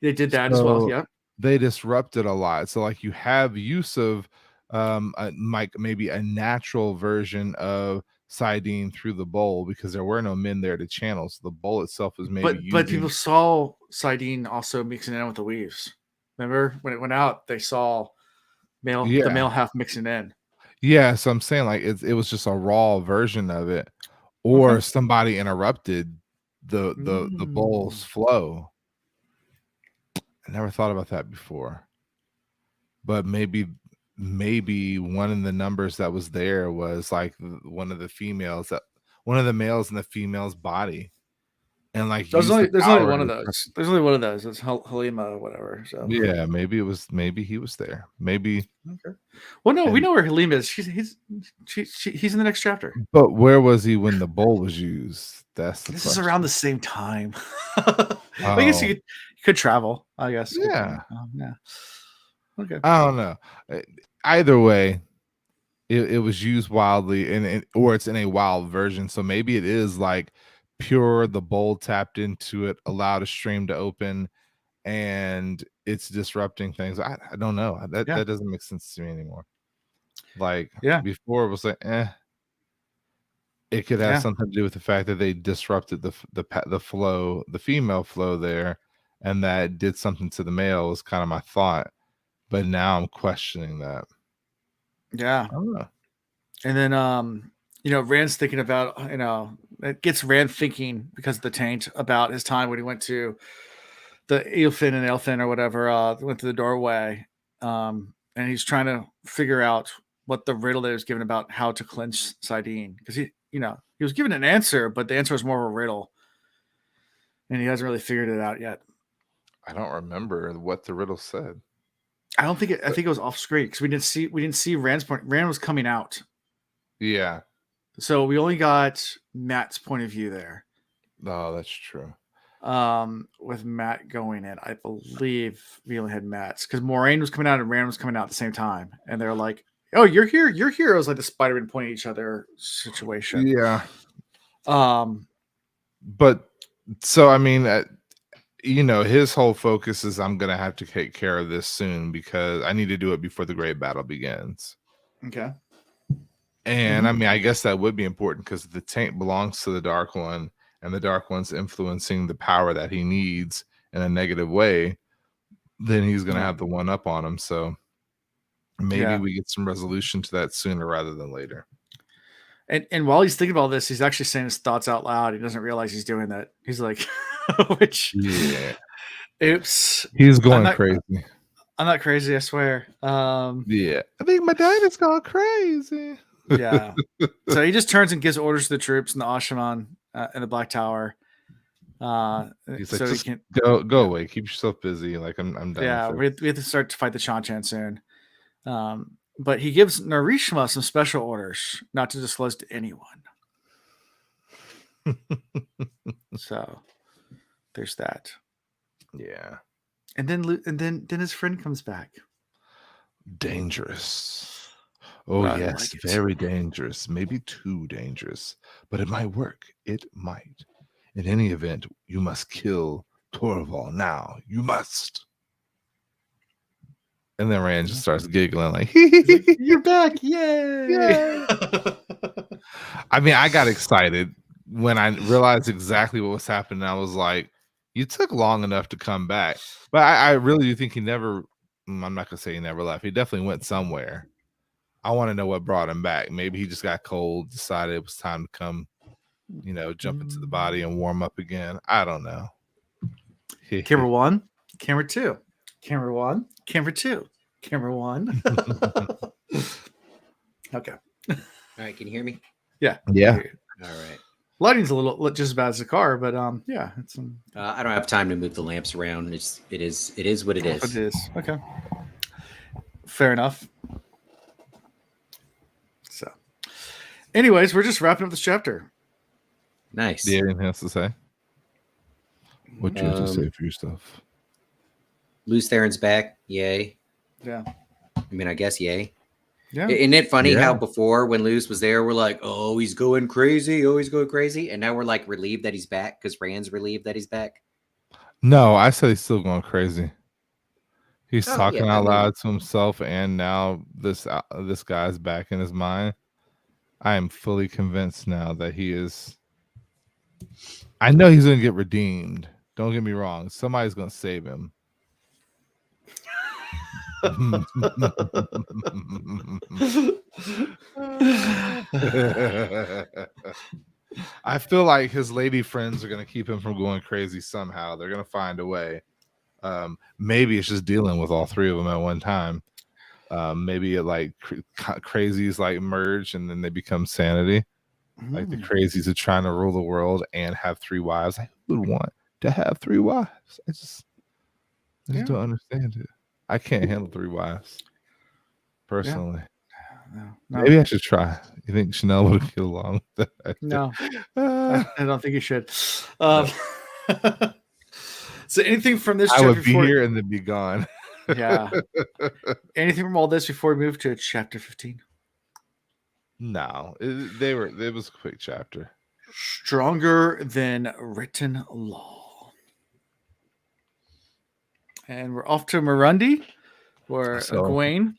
They did that as well. Yeah, they disrupted a lot. So like you have use of maybe a natural version of Sidene through the bowl because there were no men there to channel. So the bowl itself was maybe but people saw Sidene also mixing in with the weaves. Remember when it went out, they saw the male half mixing in. Yeah, so I'm saying like it was just a raw version of it, or somebody interrupted the bowl's flow. I never thought about that before, but maybe one of the numbers that was there was like one of the males in the female's body, and like there's only one of those. There's only one of those. It's Halima or whatever. So yeah, maybe he was there. Maybe. Okay. Well, no, we know where Halima is. He's in the next chapter. But where was he when the bowl was used? This is around the same time. I guess you could travel. I guess. Yeah. Yeah. Okay. I don't know. Either way, it was used wildly, or it's in a wild version. So maybe it is like pure. The bowl tapped into it, allowed a stream to open, and it's disrupting things. I don't know. That doesn't make sense to me anymore. Like before, it was like it could have something to do with the fact that they disrupted the flow, the female flow there, and that did something to the male. Was kind of my thought, but now I'm questioning that. Yeah. I don't know. And then Rand's thinking about it gets Rand thinking because of the taint about his time when he went to the Eilfin and Elfin or whatever went through the doorway, and he's trying to figure out what the riddle that was given about how to cleanse Sidene, because he was given an answer, but the answer was more of a riddle, and he hasn't really figured it out yet. I don't remember what the riddle said. I think it was off screen because we didn't see Rand's point. Rand was coming out, Yeah. so we only got Matt's point of view there. Oh, that's true. With Matt going in, I believe we only had Matt's because Moraine was coming out and Rand was coming out at the same time, and they're like, "Oh, you're here! You're here!" It was like the Spider-Man pointing at each other situation. Yeah. But so I mean, his whole focus is I'm gonna have to take care of this soon because I need to do it before the great battle begins. Okay. And I mean, I guess that would be important because the taint belongs to the Dark One, and the Dark One's influencing the power that he needs in a negative way. Then he's gonna have the one up on him. So maybe we get some resolution to that sooner rather than later. And while he's thinking about this, he's actually saying his thoughts out loud. He doesn't realize he's doing that. He's like, oops. He's going crazy. I'm not crazy, I swear. I think my dad has gone crazy. Yeah. So he just turns and gives orders to the troops in the Ashaman in the Black Tower. He's so like, just go away. Keep yourself busy. Like I'm done. Yeah, we have to start to fight the Chanchan soon. But he gives Narishma some special orders not to disclose to anyone. So there's that. Yeah. And then his friend comes back. Dangerous. Oh, yes, like very dangerous. Maybe too dangerous. But it might work. It might. In any event, you must kill Torval now. You must. And then Rand just starts giggling like, "You're back. Yay!" I mean, I got excited when I realized exactly what was happening. I was like, you took long enough to come back. But I really do think he never, I'm not going to say he never left. He definitely went somewhere. I want to know what brought him back. Maybe he just got cold, decided it was time to come, jump into the body and warm up again. I don't know. Camera 1, camera 2, camera 1, camera 2, camera 1. Okay. All right. Can you hear me? Yeah. Yeah. All right. Lighting's a little just as bad as the car, but yeah, it's. I don't have time to move the lamps around. It is what it is. It is. Okay. Fair enough. So, anyways, we're just wrapping up this chapter. Nice. Do you have anything else to say? What do you have to say for yourself? Lews Theron's back. Yay. Yeah. I mean, I guess yay. Yeah. Isn't it funny how before when Lews was there, we're like, oh, he's going crazy. Oh, he's going crazy. And now we're like relieved that he's back because Rand's relieved that he's back. No, I said he's still going crazy. He's talking out loud to himself, and now this guy's back in his mind. I am fully convinced now that he is. I know he's going to get redeemed. Don't get me wrong. Somebody's going to save him. I feel like his lady friends are going to keep him from going crazy somehow. They're going to find a way. Maybe it's just dealing with all three of them at one time. Maybe it like crazies like merge and then they become sanity. Like the crazies are trying to rule the world and have three wives. I would want to have three wives. I just don't understand it. I can't handle three wives personally. No. Maybe I should try. You think Chanel would get along with that? No, I don't think you should. So anything from this? I would be here and then be gone. Yeah. Anything from all this before we move to chapter 15? No, it was a quick chapter. Stronger than written law. And we're off to Mirundi, where Egwene.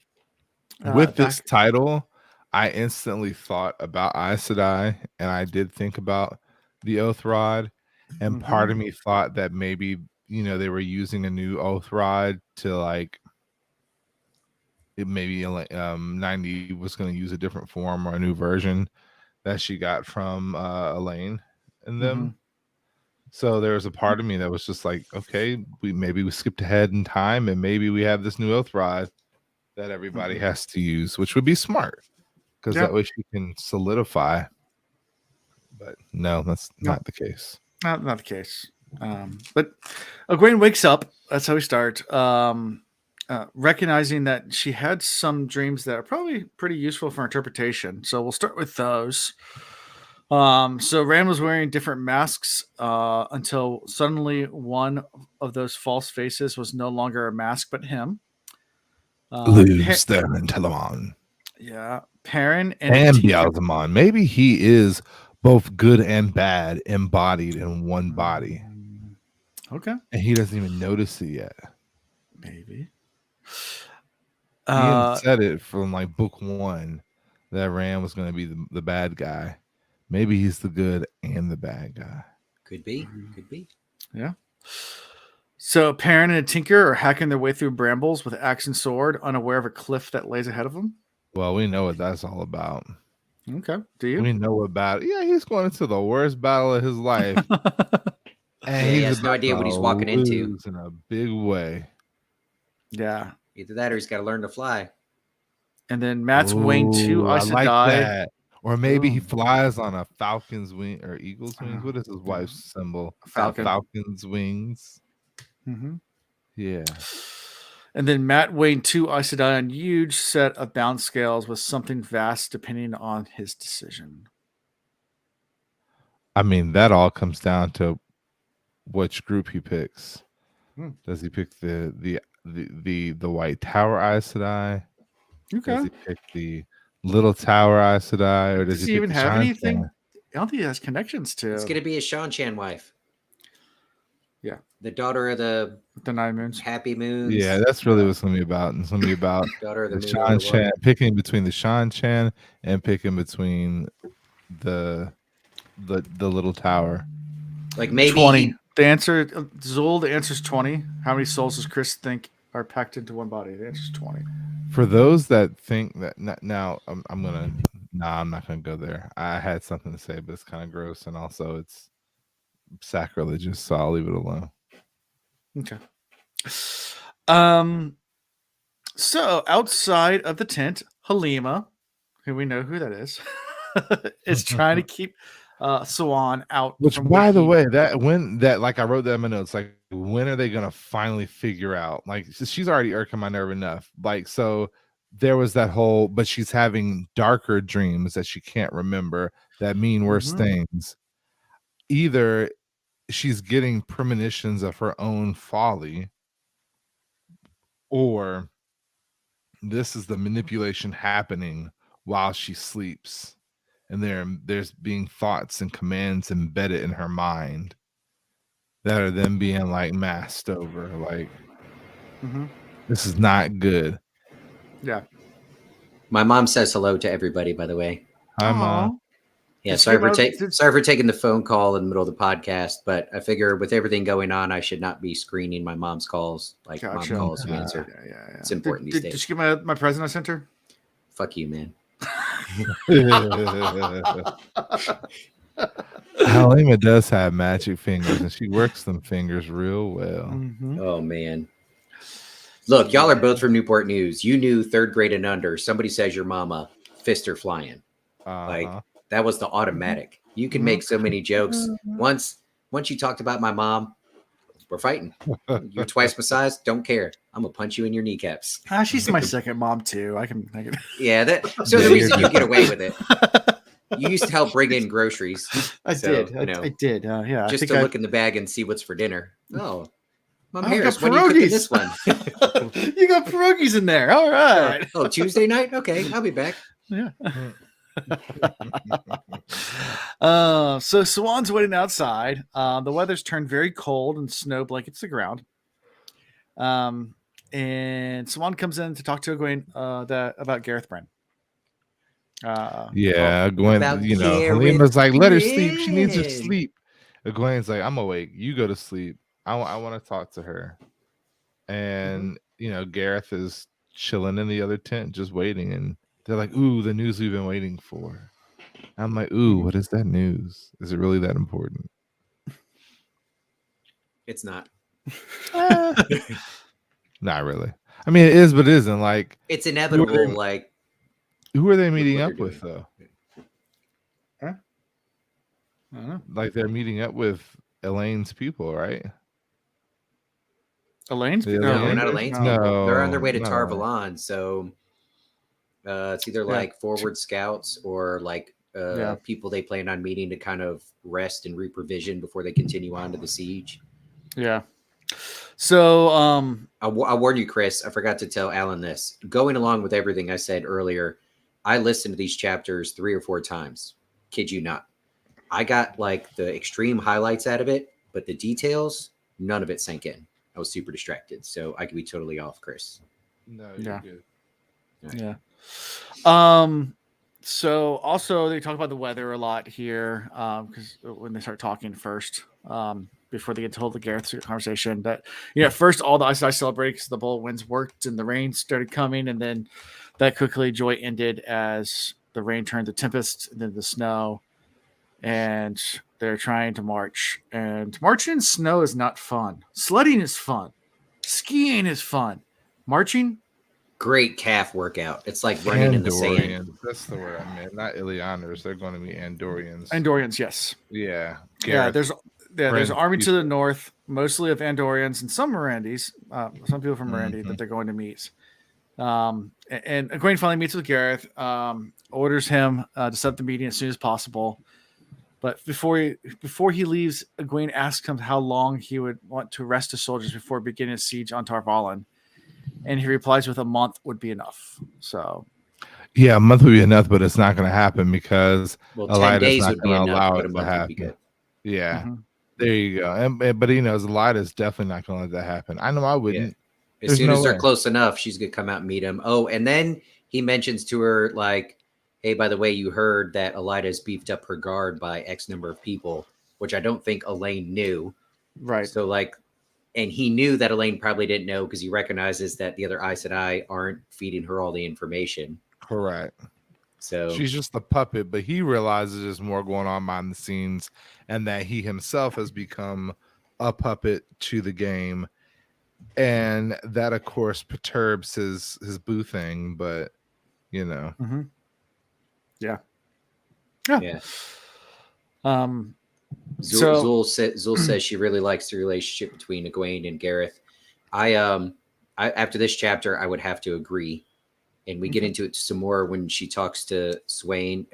With this title, I instantly thought about Aes Sedai, and I did think about the Oath Rod, and part of me thought that maybe they were using a new Oath Rod to like it maybe 90 was going to use a different form or a new version that she got from Elaine and them. So there was a part of me that was just like, okay, we skipped ahead in time, and maybe we have this new oath rod that everybody has to use, which would be smart because that way she can solidify. But no, that's not the case. Not the case. But Egwene wakes up. That's how we start. Recognizing that she had some dreams that are probably pretty useful for interpretation. So we'll start with those. So Rand was wearing different masks until suddenly one of those false faces was no longer a mask but him. Lose them and Telamon. Yeah, Perrin and Beelzemon. Maybe he is both good and bad embodied in one body. Okay. And he doesn't even notice it yet. Maybe. Ian said it from like book 1 that Rand was going to be the bad guy. Maybe he's the good and the bad guy. Could be. Could be. Yeah. So Perrin and a Tinker are hacking their way through brambles with axe and sword, unaware of a cliff that lays ahead of them. Well, we know what that's all about. Okay. Do you? We know about it. Yeah, he's going into the worst battle of his life. And he has no idea what he's walking into. In a big way. Yeah. Either that or he's got to learn to fly. And then Matt's weighing 2 Aes Sedai. That. Or maybe he flies on a falcon's wing or eagle's wings. What is his wife's symbol? Falcon's wings. Mm-hmm. Yeah. And then Matt weighing 2 Aes Sedai on huge set of bound scales with something vast depending on his decision. I mean, that all comes down to which group he picks. Does he pick the White Tower Aes Sedai? Okay. Does he pick the Little Tower Aes Sedai? Or does he even have anything? I don't think he has connections to. It's going to be a Shan-Chan wife. Yeah. The daughter of the 9 moons. Happy Moons. Yeah, that's really what it's going to be about. It's going to be about daughter of the Shan-Chan, picking between the Shan-Chan and picking between the Little Tower. Like maybe 20. The answer, Zul, the answer is 20. How many souls does Chris think are packed into one body? The answer is 20. For those that think that now, I'm not gonna go there. I had something to say, but it's kind of gross, and also it's sacrilegious, so I'll leave it alone. Okay. So outside of the tent, Halima, who we know who that is trying to keep Swan out. Which, by the way, I wrote that in my notes. Like, when are they gonna finally figure out? Like, she's already irking my nerve enough. Like, so there was that whole, but she's having darker dreams that she can't remember that mean worse things. Either she's getting premonitions of her own folly, or this is the manipulation happening while she sleeps. And there's being thoughts and commands embedded in her mind that are then being like masked over. Like, this is not good. Yeah. My mom says hello to everybody, by the way. Hi, Mom. Yeah, sorry for taking the phone call in the middle of the podcast, but I figure with everything going on, I should not be screening my mom's calls. Like, gotcha. Mom calls to answer. Yeah. It's important these days. Did you get my present I sent her? Fuck you, man. Halima does have magic fingers, and she works them fingers real well. Oh man, look, y'all are both from Newport News. You knew 3rd grade and under. Somebody says your mama, fist are flying. Like, that was the automatic. You can make so many jokes. Once you talked about my mom, we're fighting. You're twice my size. Don't care. I'm gonna punch you in your kneecaps. She's my second mom too. I can. Yeah. So the reason you get away with it, you used to help bring in groceries. I did. Yeah. Just to look in the bag and see what's for dinner. Oh, Mom I Harris, got when are you cooking this one? You got pierogies in there. All right. Oh, Tuesday night. Okay, I'll be back. Yeah. So Swan's waiting outside. The weather's turned very cold and snow blankets the ground. And Swan comes in to talk to Egwene about Gareth Brand. Gwen, Halima's like, let her sleep. She needs her sleep. Egwene's like, I'm awake. You go to sleep. I want to talk to her. And Gareth is chilling in the other tent, just waiting. And they're like, ooh, the news we've been waiting for. I'm like, ooh, what is that news? Is it really that important? It's not. Not really. I mean, it is, but it isn't. Like, It's inevitable. Like, who are they meeting what up they're with, doing. though? Huh? I don't know. Like, they're meeting up with Elaine's people, right? Elaine's The No, Elaine- not Elaine's No, people. They're on their way to no. Tarvalon, so it's either like forward scouts or like people they plan on meeting to kind of rest and reprovision before they continue on to the siege. Yeah. So, I'll warn you, Chris. I forgot to tell Alan this. Going along with everything I said earlier, I listened to these chapters 3 or 4 times. Kid you not. I got like the extreme highlights out of it, but the details, none of it sank in. I was super distracted, so I could be totally off, Chris. No, you're good. Yeah. So also they talk about the weather a lot here, because when they start talking first, before they get to hold the Gareth conversation, that at first all the Ice Ice celebrated because the bold winds worked and the rain started coming, and then that quickly joy ended as the rain turned to tempest and then the snow, and they're trying to march. And marching in snow is not fun. Sledding is fun. Skiing is fun. Marching. Great calf workout. It's like running in the sand. Andorians. That's the word I meant. Not Ilianers. They're going to be Andorians. Andorians, yes. Yeah. Yeah, there's an army to people. the north, mostly of Andorians and some Mirandis, some people from Mirandi that they're going to meet. And Egwene finally meets with Gareth, orders him to set up the meeting as soon as possible. But before he leaves, Egwene asks him how long he would want to rest his soldiers before beginning a siege on Tarvalon. And he replies with a month would be enough. So, yeah, a month would be enough, but it's not going to happen because 10 Elida's days not would be going to enough, allow but it a to month would be happen. good. Yeah, there you go. But he knows Elida's definitely not going to let that happen. I know I wouldn't. Yeah. As soon as they're close enough, she's going to come out and meet him. Oh, and then he mentions to her, like, hey, by the way, you heard that Elida's beefed up her guard by X number of people, which I don't think Elaine knew. right. So, like, and he knew that Elaine probably didn't know because he recognizes that the other Aes Sedai aren't feeding her all the information. Correct. So She's just a puppet, but he realizes there's more going on behind the scenes and that he himself has become a puppet to the game. And that, of course, perturbs his boo thing, but Yeah. Zul says she really likes the relationship between Egwene and Gareth. I after this chapter, I would have to agree, and we get into it some more when she talks to Swan,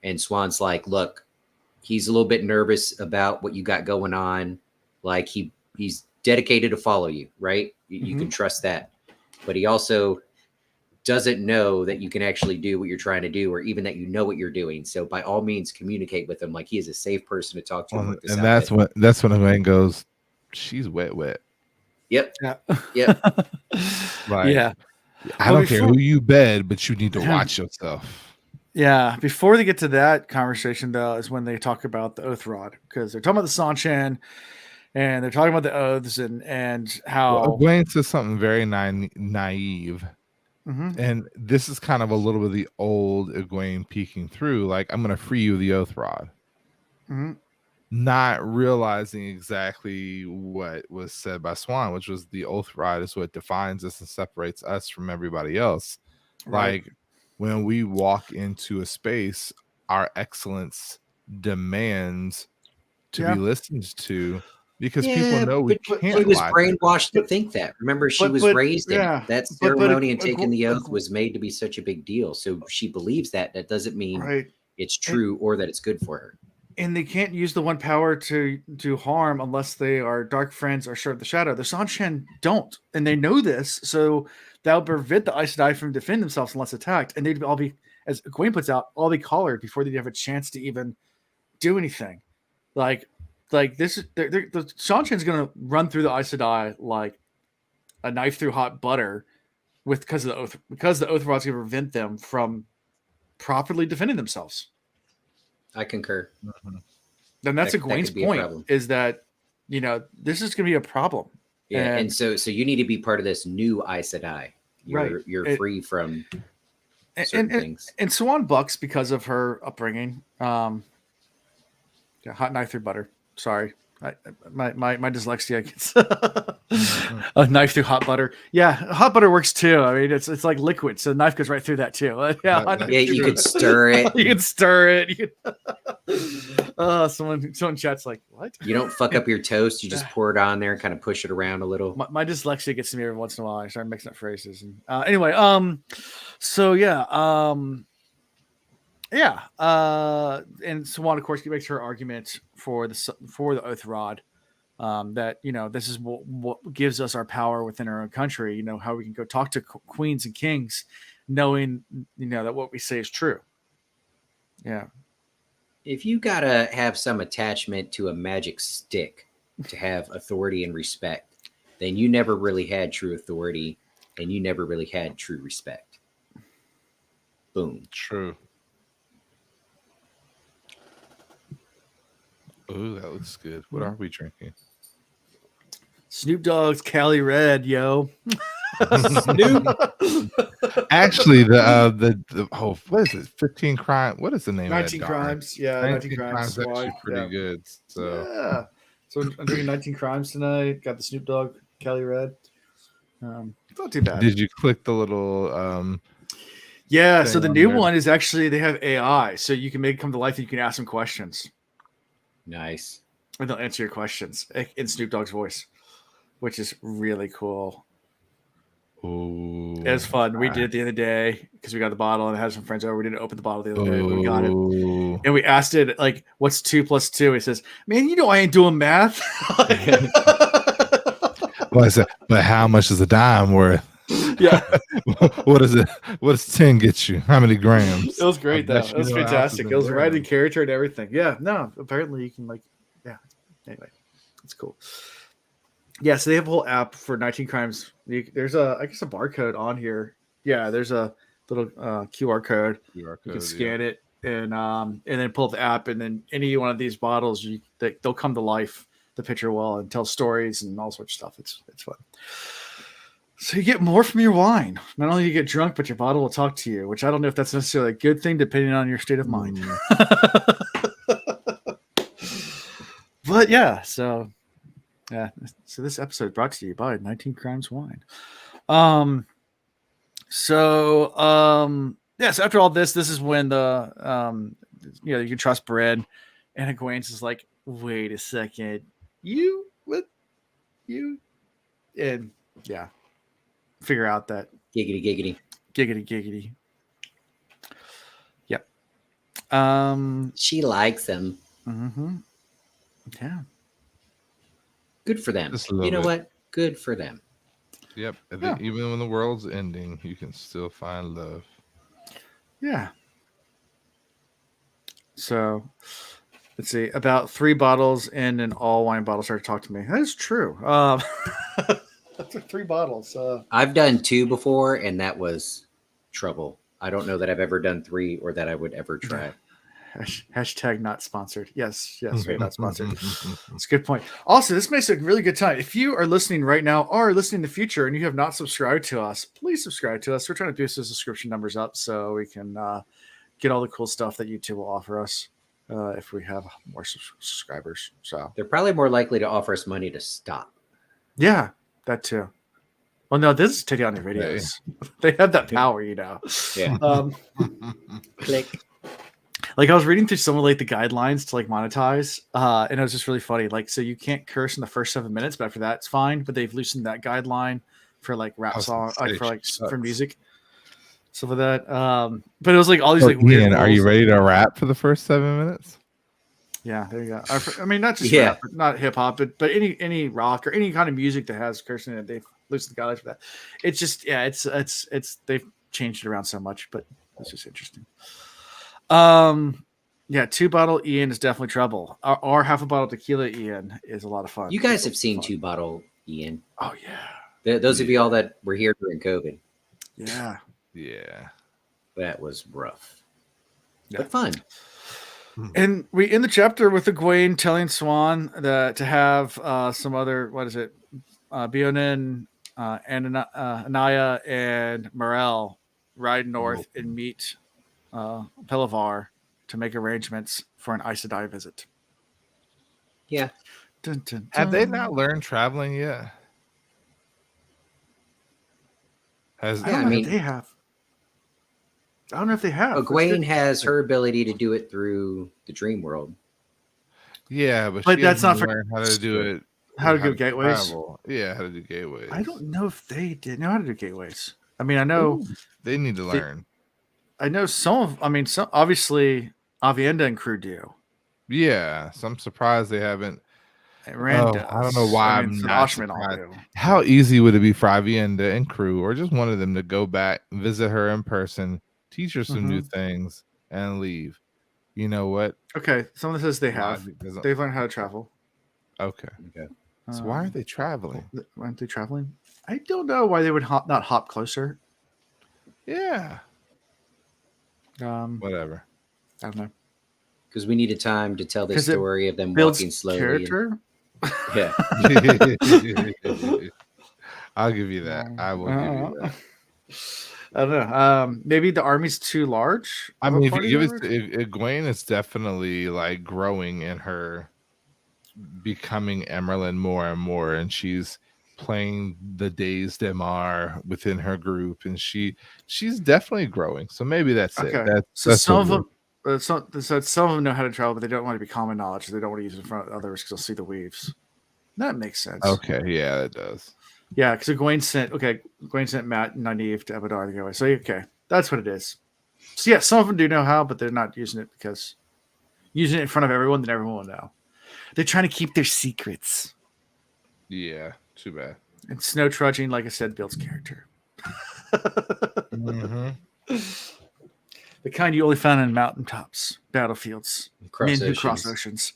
and Swan's like, "Look, he's a little bit nervous about what you got going on. Like he's dedicated to follow you, right? You can trust that, but he also doesn't know that you can actually do what you're trying to do, or even that you know what you're doing. So by all means, communicate with him. Like he is a safe person to talk to. and that's when Egwene goes, she's wet. Yep. Yeah. Yep. Like, yeah. I don't care who you bed, but you need to watch yourself. Yeah. Before they get to that conversation, though, is when they talk about the oath rod, because they're talking about the Sanchan and they're talking about the oaths and how Egwene says something very naive. And this is kind of a little bit of the old Egwene peeking through, like, I'm going to free you of the oath rod. Not realizing exactly what was said by Swan, which was the oath rod is what defines us and separates us from everybody else. Right. Like, when we walk into a space, our excellence demands to be listened to. Because people know we can't. She was brainwashed to think that. Remember, she was raised in it. That ceremony and taking the oath was made to be such a big deal. So she believes that. That doesn't mean it's true or that it's good for her. And they can't use the one power to do harm unless they are dark friends or share the shadow. The Sanchan don't, and they know this. So that would prevent the Aes Sedai from defending themselves unless attacked. And they'd all be, as Egwene puts out, all be collared before they'd have a chance to even do anything. Like this is the Sanchan's gonna run through the Aes Sedai like a knife through hot butter, because the oath rod's gonna prevent them from properly defending themselves. I concur. Then that's Egwene's point, is that this is gonna be a problem. Yeah, and so you need to be part of this new Aes Sedai. You're free from certain things. And Swan bucks because of her upbringing. Hot knife through butter. Sorry. My dyslexia gets a knife through hot butter. Yeah, hot butter works too. I mean, it's like liquid, so the knife goes right through that too. Yeah, you could stir it. You can stir it. Someone chat's like, what? You don't fuck up your toast. You just pour it on there and kind of push it around a little. My dyslexia gets to me every once in a while. I start mixing up phrases. And anyway, so yeah, and Swan, of course, makes her argument for the Oath Rod, that this is what gives us our power within our own country. How we can go talk to queens and kings, knowing that what we say is true. Yeah. If you gotta have some attachment to a magic stick to have authority and respect, then you never really had true authority, and you never really had true respect. Boom. True. Oh, that looks good. What are we drinking? Snoop Dogg's Cali Red, yo. Snoop. Actually, what is it? 15 Crimes. What is the name 19 of that? Crimes. Yeah, 19 Crimes. Is actually pretty good. So yeah. So I'm drinking 19 Crimes tonight. Got the Snoop Dogg Cali Red. It's not too bad. Did you click the little yeah, so the new there? one is actually they have AI, so you can make it come to life and you can ask them questions. Nice. And they'll answer your questions in Snoop Dogg's voice, which is really cool. Ooh, it was fun. We did it the other day because we got the bottle and had some friends over. We didn't open the bottle the other day, but we got it. And we asked it, like, what's 2 + 2? He says, man, I ain't doing math. Well, I said, but how much is a dime worth? Yeah. What is it? What does 10 get you? How many grams? It was great, though. It was fantastic. It was right in character and everything. Yeah. No, apparently you can, yeah. Anyway, it's cool. Yeah, so they have a whole app for 19 Crimes. There's I guess a barcode on here. Yeah, there's a little QR code. You can scan it and then pull up the app, and then any one of these bottles, they'll come to life. The picture will and tell stories and all sorts of stuff. It's fun. So you get more from your wine. Not only do you get drunk, but your bottle will talk to you, which I don't know if that's necessarily a good thing depending on your state of mind. But yeah, so this episode brought to you by 19 Crimes Wine. So after all this is when the you can trust Bryn, and Egwene's is like, wait a second, and yeah, figure out that Giggity. Yep. She likes him. Mm-hmm. Yeah. Good for them. You know what? Good for them. Yep. Even when the world's ending, you can still find love. Yeah. So let's see. About 3 bottles in an all wine bottle started to talk to me. That is true. That's 3 bottles. I've done 2 before, and that was trouble. I don't know that I've ever done 3 or that I would ever try. Hashtag not sponsored. Yes, we're not sponsored. That's a good point. Also, this makes a really good time. If you are listening right now or listening in the future and you have not subscribed to us, please subscribe to us. We're trying to boost the subscription numbers up so we can get all the cool stuff that YouTube will offer us if we have more subscribers. So they're probably more likely to offer us money to stop. Yeah, that too. Well, no, this is taking on their videos. They have that power, Yeah. Click. Like I was reading through some of the guidelines to monetize, and it was just really funny. So you can't curse in the first 7 minutes, but after that it's fine. But they've loosened that guideline for rap song, for music, stuff like that. But it was all these weird. Ian, are you ready to rap for the first 7 minutes? Yeah, there you go. I mean, not just rap, not hip hop, but any rock or any kind of music that has cursing in it. They've loosened the guidelines for that. It's just it's they've changed it around so much, but it's just interesting. 2-bottle Ian is definitely trouble. Or half a bottle tequila Ian is a lot of fun. You guys have seen 2-bottle Ian. Oh yeah. Those of you all that were here during COVID. Yeah. Yeah. That was rough. Yeah. But fun. And we end the chapter with Egwene telling Swan that to have some other, Bionin, Anaya, and Morel ride north and meet Pelavar to make arrangements for an Aes Sedai visit. Yeah. Dun, dun, Have they dun. not learned traveling yet? I don't know if they have. I don't know if they have. Egwene has her ability to do it through the dream world. Yeah, but But she that's not hasn't for learned how to do it. how to do gateways. Travel. Yeah, how to do gateways. I don't know if they did know how to do gateways. I mean, I know they need to learn. I know some of. I mean, some obviously Avienda and crew do. Yeah, so I'm surprised they haven't. Rand does. I don't know why I mean, I'm not Oshmen all surprised. do. How easy would it be for Avienda and crew, or just one of them, to go back, visit her in person, teach her some new things, and leave? You know what? Okay, someone says they have. They've learned how to travel. Okay. So why are they traveling? Why aren't they traveling? I don't know why they would not hop closer. Yeah. I Whatever. don't know. Because we needed time to tell the story of them walking slowly. Character? Yeah. I'll give you that. I will give you that. I don't know. Maybe the army's too large. I mean, if you give it, Egwene is definitely like growing in her becoming Emerlin more and more, and she's playing the Days Demar within her group, and she's definitely growing. So maybe that's it. That's some of them. Some of them know how to travel, but they don't want to be common knowledge. They don't want to use it in front of others because they'll see the weaves. That makes sense. Okay, yeah, it does. Yeah, because Egwene sent Matt and Nynaeve to Abadar to go away. So okay, that's what it is. So yeah, some of them do know how, but they're not using it because using it in front of everyone, then everyone will know. They're trying to keep their secrets. Yeah, too bad. And snow trudging, like I said, builds character. The kind you only found in mountaintops, battlefields, men who cross oceans.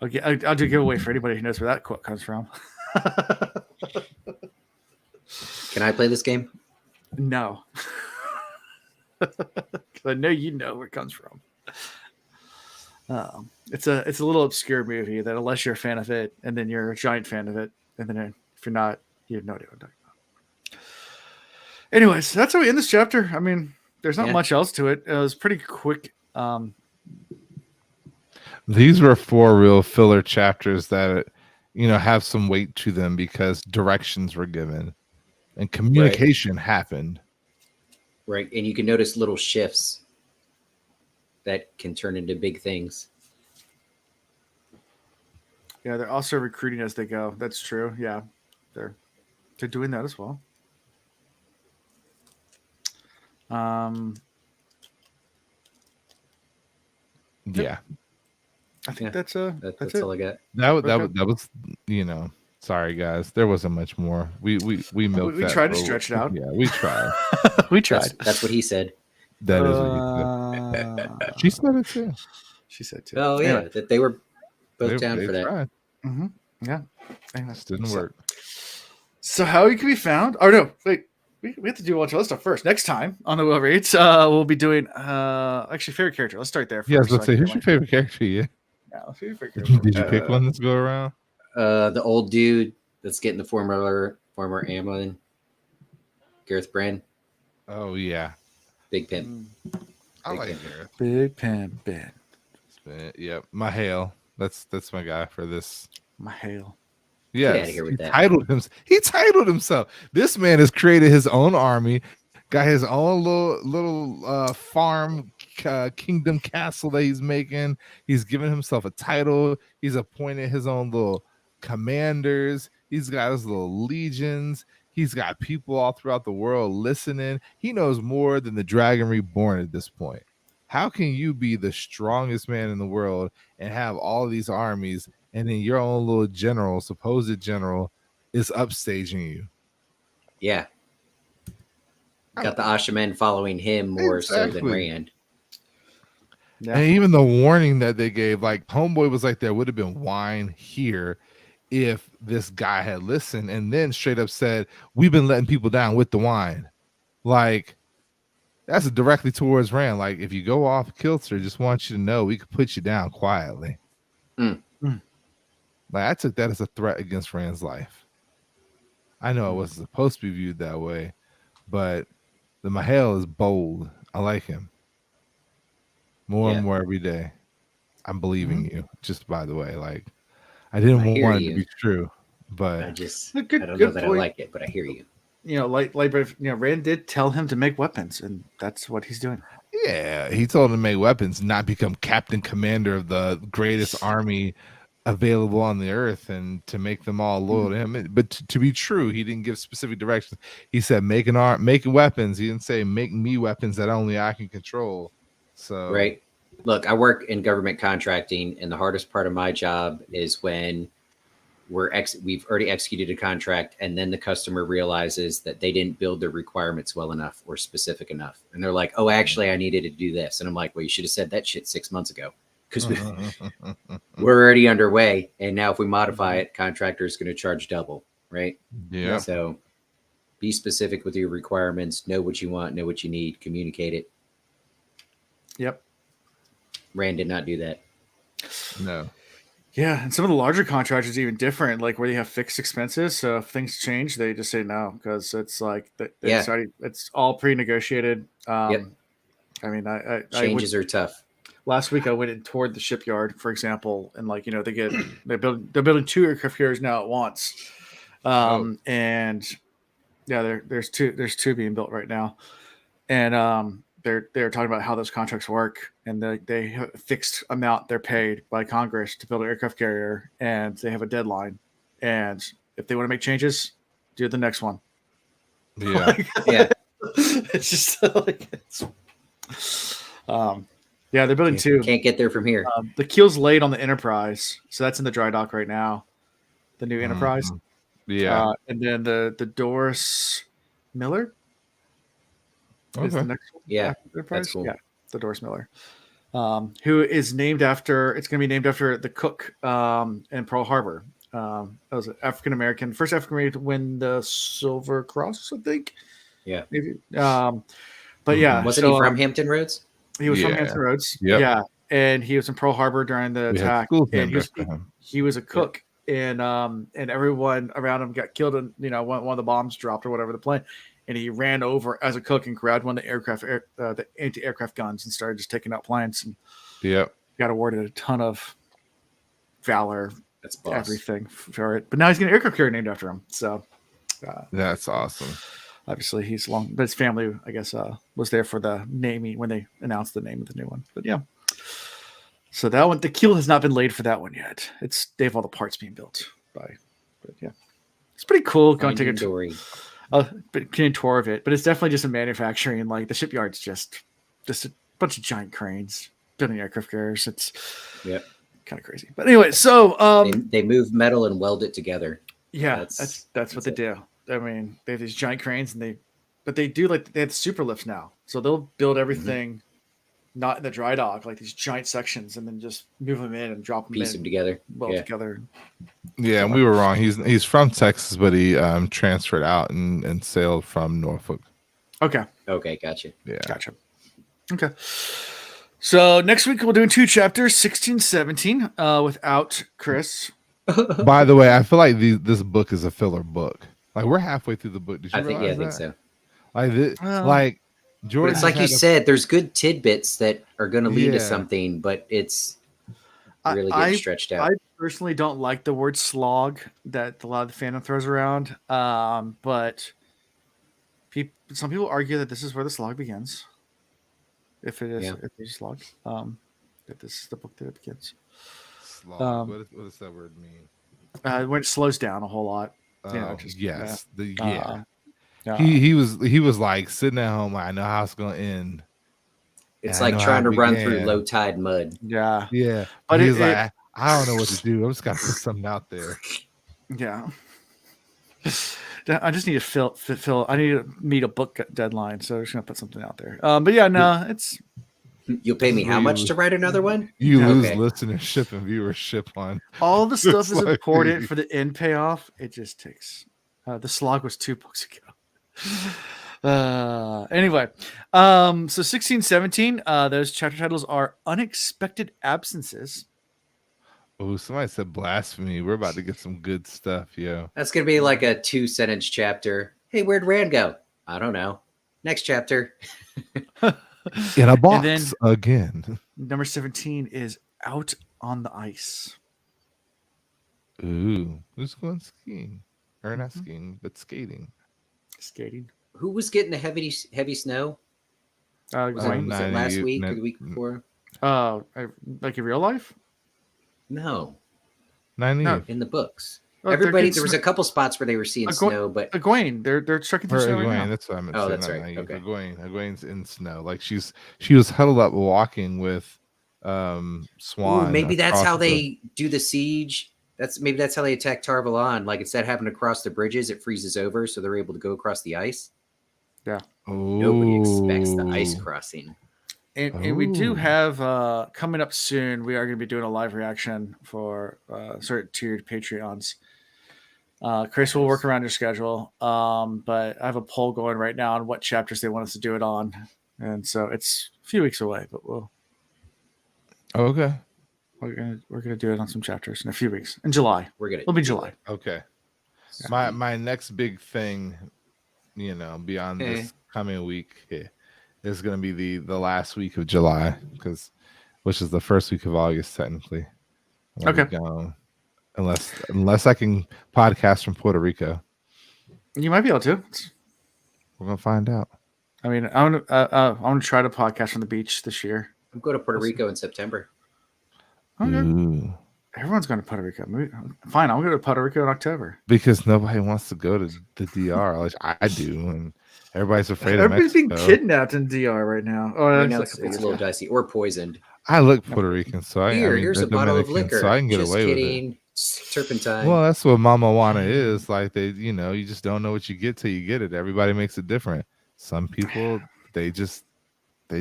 Okay, I'll do a giveaway for anybody who knows where that quote comes from. Can I play this game? No. I know you know where it comes from. It's a little obscure movie that unless you're a fan of it, and then you're a giant fan of it, and then if you're not, you have no idea what I'm talking about. Anyways, that's how we end this chapter. I mean, there's not much else to it. It was pretty quick. These were 4 real filler chapters that, have some weight to them because directions were given and communication happened. Right. And you can notice little shifts that can turn into big things. Yeah, they're also recruiting as they go. That's true. Yeah, they're doing that as well. Yeah, I think that's all I got. That was sorry guys, there wasn't much more. We milked. We tried to stretch it out. Yeah, we tried. We tried. That's what he said. That is what he said. She said it too. She said too. Oh yeah, anyway, that they were both down for that. Mm-hmm. Yeah, this didn't work. So how you can be found? Oh no, wait. We have to do a bunch of other stuff first. Next time on the Will Reads, we'll be doing actually favorite character. Let's start there. First, let's say who's your favorite character? Yeah. Favorite character. Did you pick one that's go around? The old dude that's getting the former Amlin, Gareth Bran. Oh yeah, Big Pimp. I like Gareth. Big Pimp Ben. Yep, Mahale. That's my guy for this. Mahale. Yes, he titled himself. This man has created his own army, got his own little farm kingdom castle that he's making. He's given himself a title. He's appointed his own little commanders. He's got his little legions. He's got people all throughout the world listening. He knows more than the Dragon Reborn at this point. How can you be the strongest man in the world and have all these armies, and then your own little supposed general, is upstaging you? Yeah. Got the Ashamen following him more so than Rand. Yeah. And even the warning that they gave, like Homeboy was like, there would have been wine here if this guy had listened, and then straight up said, we've been letting people down with the wine. Like, that's directly towards Rand. Like, if you go off kilter, just want you to know we could put you down quietly. Like, I took that as a threat against Rand's life. I know it wasn't supposed to be viewed that way, but the Mahale is bold. I like him more and more every day. I'm believing you. Just by the way, like I didn't want it to be true, but I don't know that I like it, but I hear you. You know, Rand did tell him to make weapons, and that's what he's doing. Yeah, he told him to make weapons, not become captain commander of the greatest army available on the earth, and to make them all loyal to him. But to be true, he didn't give specific directions. He said make weapons. He didn't say make me weapons that only I can control. So right. Look, I work in government contracting, and the hardest part of my job is when we've already executed a contract, and then the customer realizes that they didn't build their requirements well enough or specific enough, and they're like, "Oh, actually, I needed to do this," and I'm like, "Well, you should have said that shit 6 months ago, because we're already underway, and now if we modify it, contractor is going to charge double, right?" Yeah. So be specific with your requirements. Know what you want. Know what you need. Communicate it. Yep. Rand did not do that. No. Yeah, and some of the larger contracts is even different, like where you have fixed expenses. So if things change, they just say no because it's like it's all pre-negotiated. Yep. I mean, changes are tough. Last week I went and toured the shipyard, for example, and like they're building 2 aircraft carriers now at once, and yeah, there's two being built right now, and they're talking about how those contracts work, and they have a fixed amount they're paid by Congress to build an aircraft carrier, and they have a deadline, and if they want to make changes, do the next one. Yeah, yeah. It's just like yeah, they're building 2. Can't get there from here. The keel's laid on the Enterprise, so that's in the dry dock right now. The new Enterprise. Yeah, and then the Doris Miller. Is the next one. Yeah, Enterprise? that's cool. Yeah, the Doris Miller, who is named after. It's going to be named after the cook in Pearl Harbor. That was an African American, first African American to win the Silver Cross, I think. Yeah, maybe. But yeah, wasn't he from Hampton Roads? He was from Hampton Roads. Yep. Yeah, and he was in Pearl Harbor during the attack. And he was a cook, and everyone around him got killed, and one of the bombs dropped or whatever the plane. And he ran over as a cook and grabbed one of the anti-aircraft guns and started just taking out planes. And got awarded a ton of valor, everything for it. But now he's getting an aircraft carrier named after him. So that's awesome. Obviously, he's long, but his family, I guess, was there for the naming when they announced the name of the new one. But yeah, so that one, the keel has not been laid for that one yet. They have all the parts being built but yeah, it's pretty cool. Go and take a tour of it, but it's definitely just a manufacturing. Like the shipyard's just a bunch of giant cranes building aircraft carriers. It's kind of crazy. But anyway, so they move metal and weld it together. Yeah, that's what they do. I mean, they have these giant cranes, and they do they have super lifts now, so they'll build everything not in the dry dock, like these giant sections, and then just move them in and drop them piece them together, together. Yeah, and we were wrong. He's from Texas, but he transferred out and sailed from Norfolk. Okay, gotcha. Yeah, gotcha. Okay, so next week we'll do 2 chapters, 16, 17, without Chris. By the way, I feel like this book is a filler book. Like we're halfway through the book. Did you realize I think so. Like Jordan, it's like you said. There's good tidbits that are going to lead to something, but it's really getting stretched out. I personally don't like the word slog that a lot of the fandom throws around, but some people argue that this is where the slog begins. If it is, if it's slog, that this is the book that it begins. Slog. What does that word mean? When it slows down a whole lot. Yeah. He was like sitting at home. Like, I know how it's gonna end. It's like trying to run through low tide mud. Yeah. But he's like, I don't know what to do. I'm just gonna put something out there. Yeah. I just need to fill. I need to meet a book deadline, so I'm just gonna put something out there. But yeah, no, it's. You'll pay me how much to write another one? You lose listenership and viewership on all the stuff is important for the end payoff. It just takes. The slog was 2 books ago. Anyway, so 16, 17, those chapter titles are Unexpected Absences. Oh, somebody said blasphemy. We're about to get some good stuff, yo. That's going to be like a 2-sentence chapter. Hey, where'd Rand go? I don't know. Next chapter. In a box again. Number 17 is Out on the ice. Ooh, who's going skiing? Or not skiing, but skating. Skating. Who was getting the heavy snow? Was it last week or the week before? Like in real life? No, No. in the books. Oh, Everybody, there was a couple spots where they were seeing snow, but Egwene, they're trekking through snow right now. That's what I meant. Oh, that's right. Okay. Egwene's in snow. Like she was huddled up walking with Swan. Ooh, maybe that's how they do the siege. Maybe that's how they attack Tarvalon. Like instead of having to cross the bridges, it freezes over, so they're able to go across the ice. Yeah. Nobody expects the ice crossing. And we do have coming up soon. We are going to be doing a live reaction for certain tiered Patreons. Chris will work around your schedule, but I have a poll going right now on what chapters they want us to do it on, and so it's a few weeks away. But we'll. Okay. We're gonna do it on some chapters in a few weeks in July. It'll be July. Okay. Yeah. My next big thing, beyond this coming week, is going to be the last week of July, which is the first week of August technically. Okay. Unless I can podcast from Puerto Rico, you might be able to. We're gonna find out. I mean, I'm gonna try to podcast from the beach this year. I'm going to Puerto Rico in September. Okay. Everyone's going to Puerto Rico. Fine, I'm going to Puerto Rico in October. Because nobody wants to go to the DR, like I do, and everybody's afraid Everybody's of Mexico. being kidnapped in DR right now. Oh, right now it's a little dicey or poisoned. I look Puerto Rican, so here's a bottle of liquor, so I can get just away kidding. with it. Turpentine. Well, that's what Mama Juana is. Like you just don't know what you get till you get it. Everybody makes it different. Some people they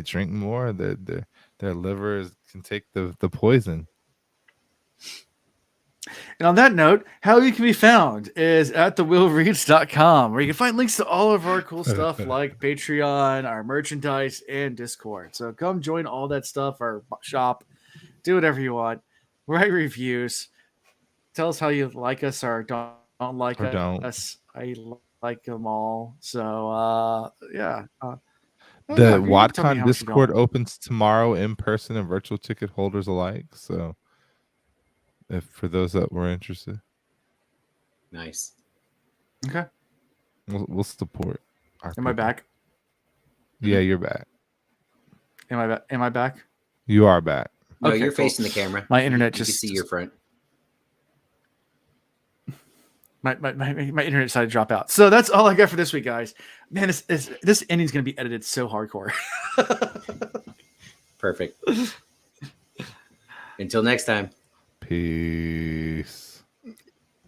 drink more. Their livers can take the poison. And on that note, how you can be found is at thewillreads.com, where you can find links to all of our cool stuff like Patreon, our merchandise, and Discord. So come join all that stuff, our shop, do whatever you want, write reviews, tell us how you like us or don't like us. I like them all. So, yeah. The WatCon Discord opens tomorrow in person and virtual ticket holders alike. So, for those that were interested, nice. Okay, we'll support. Am I back? Yeah, you're back. Am I back? Am I back? You are back. No, you're facing the camera. My internet you can see your front. My internet decided to drop out. So that's all I got for this week, guys. Man, this ending's going to be edited so hardcore. Perfect. Until next time. Peace.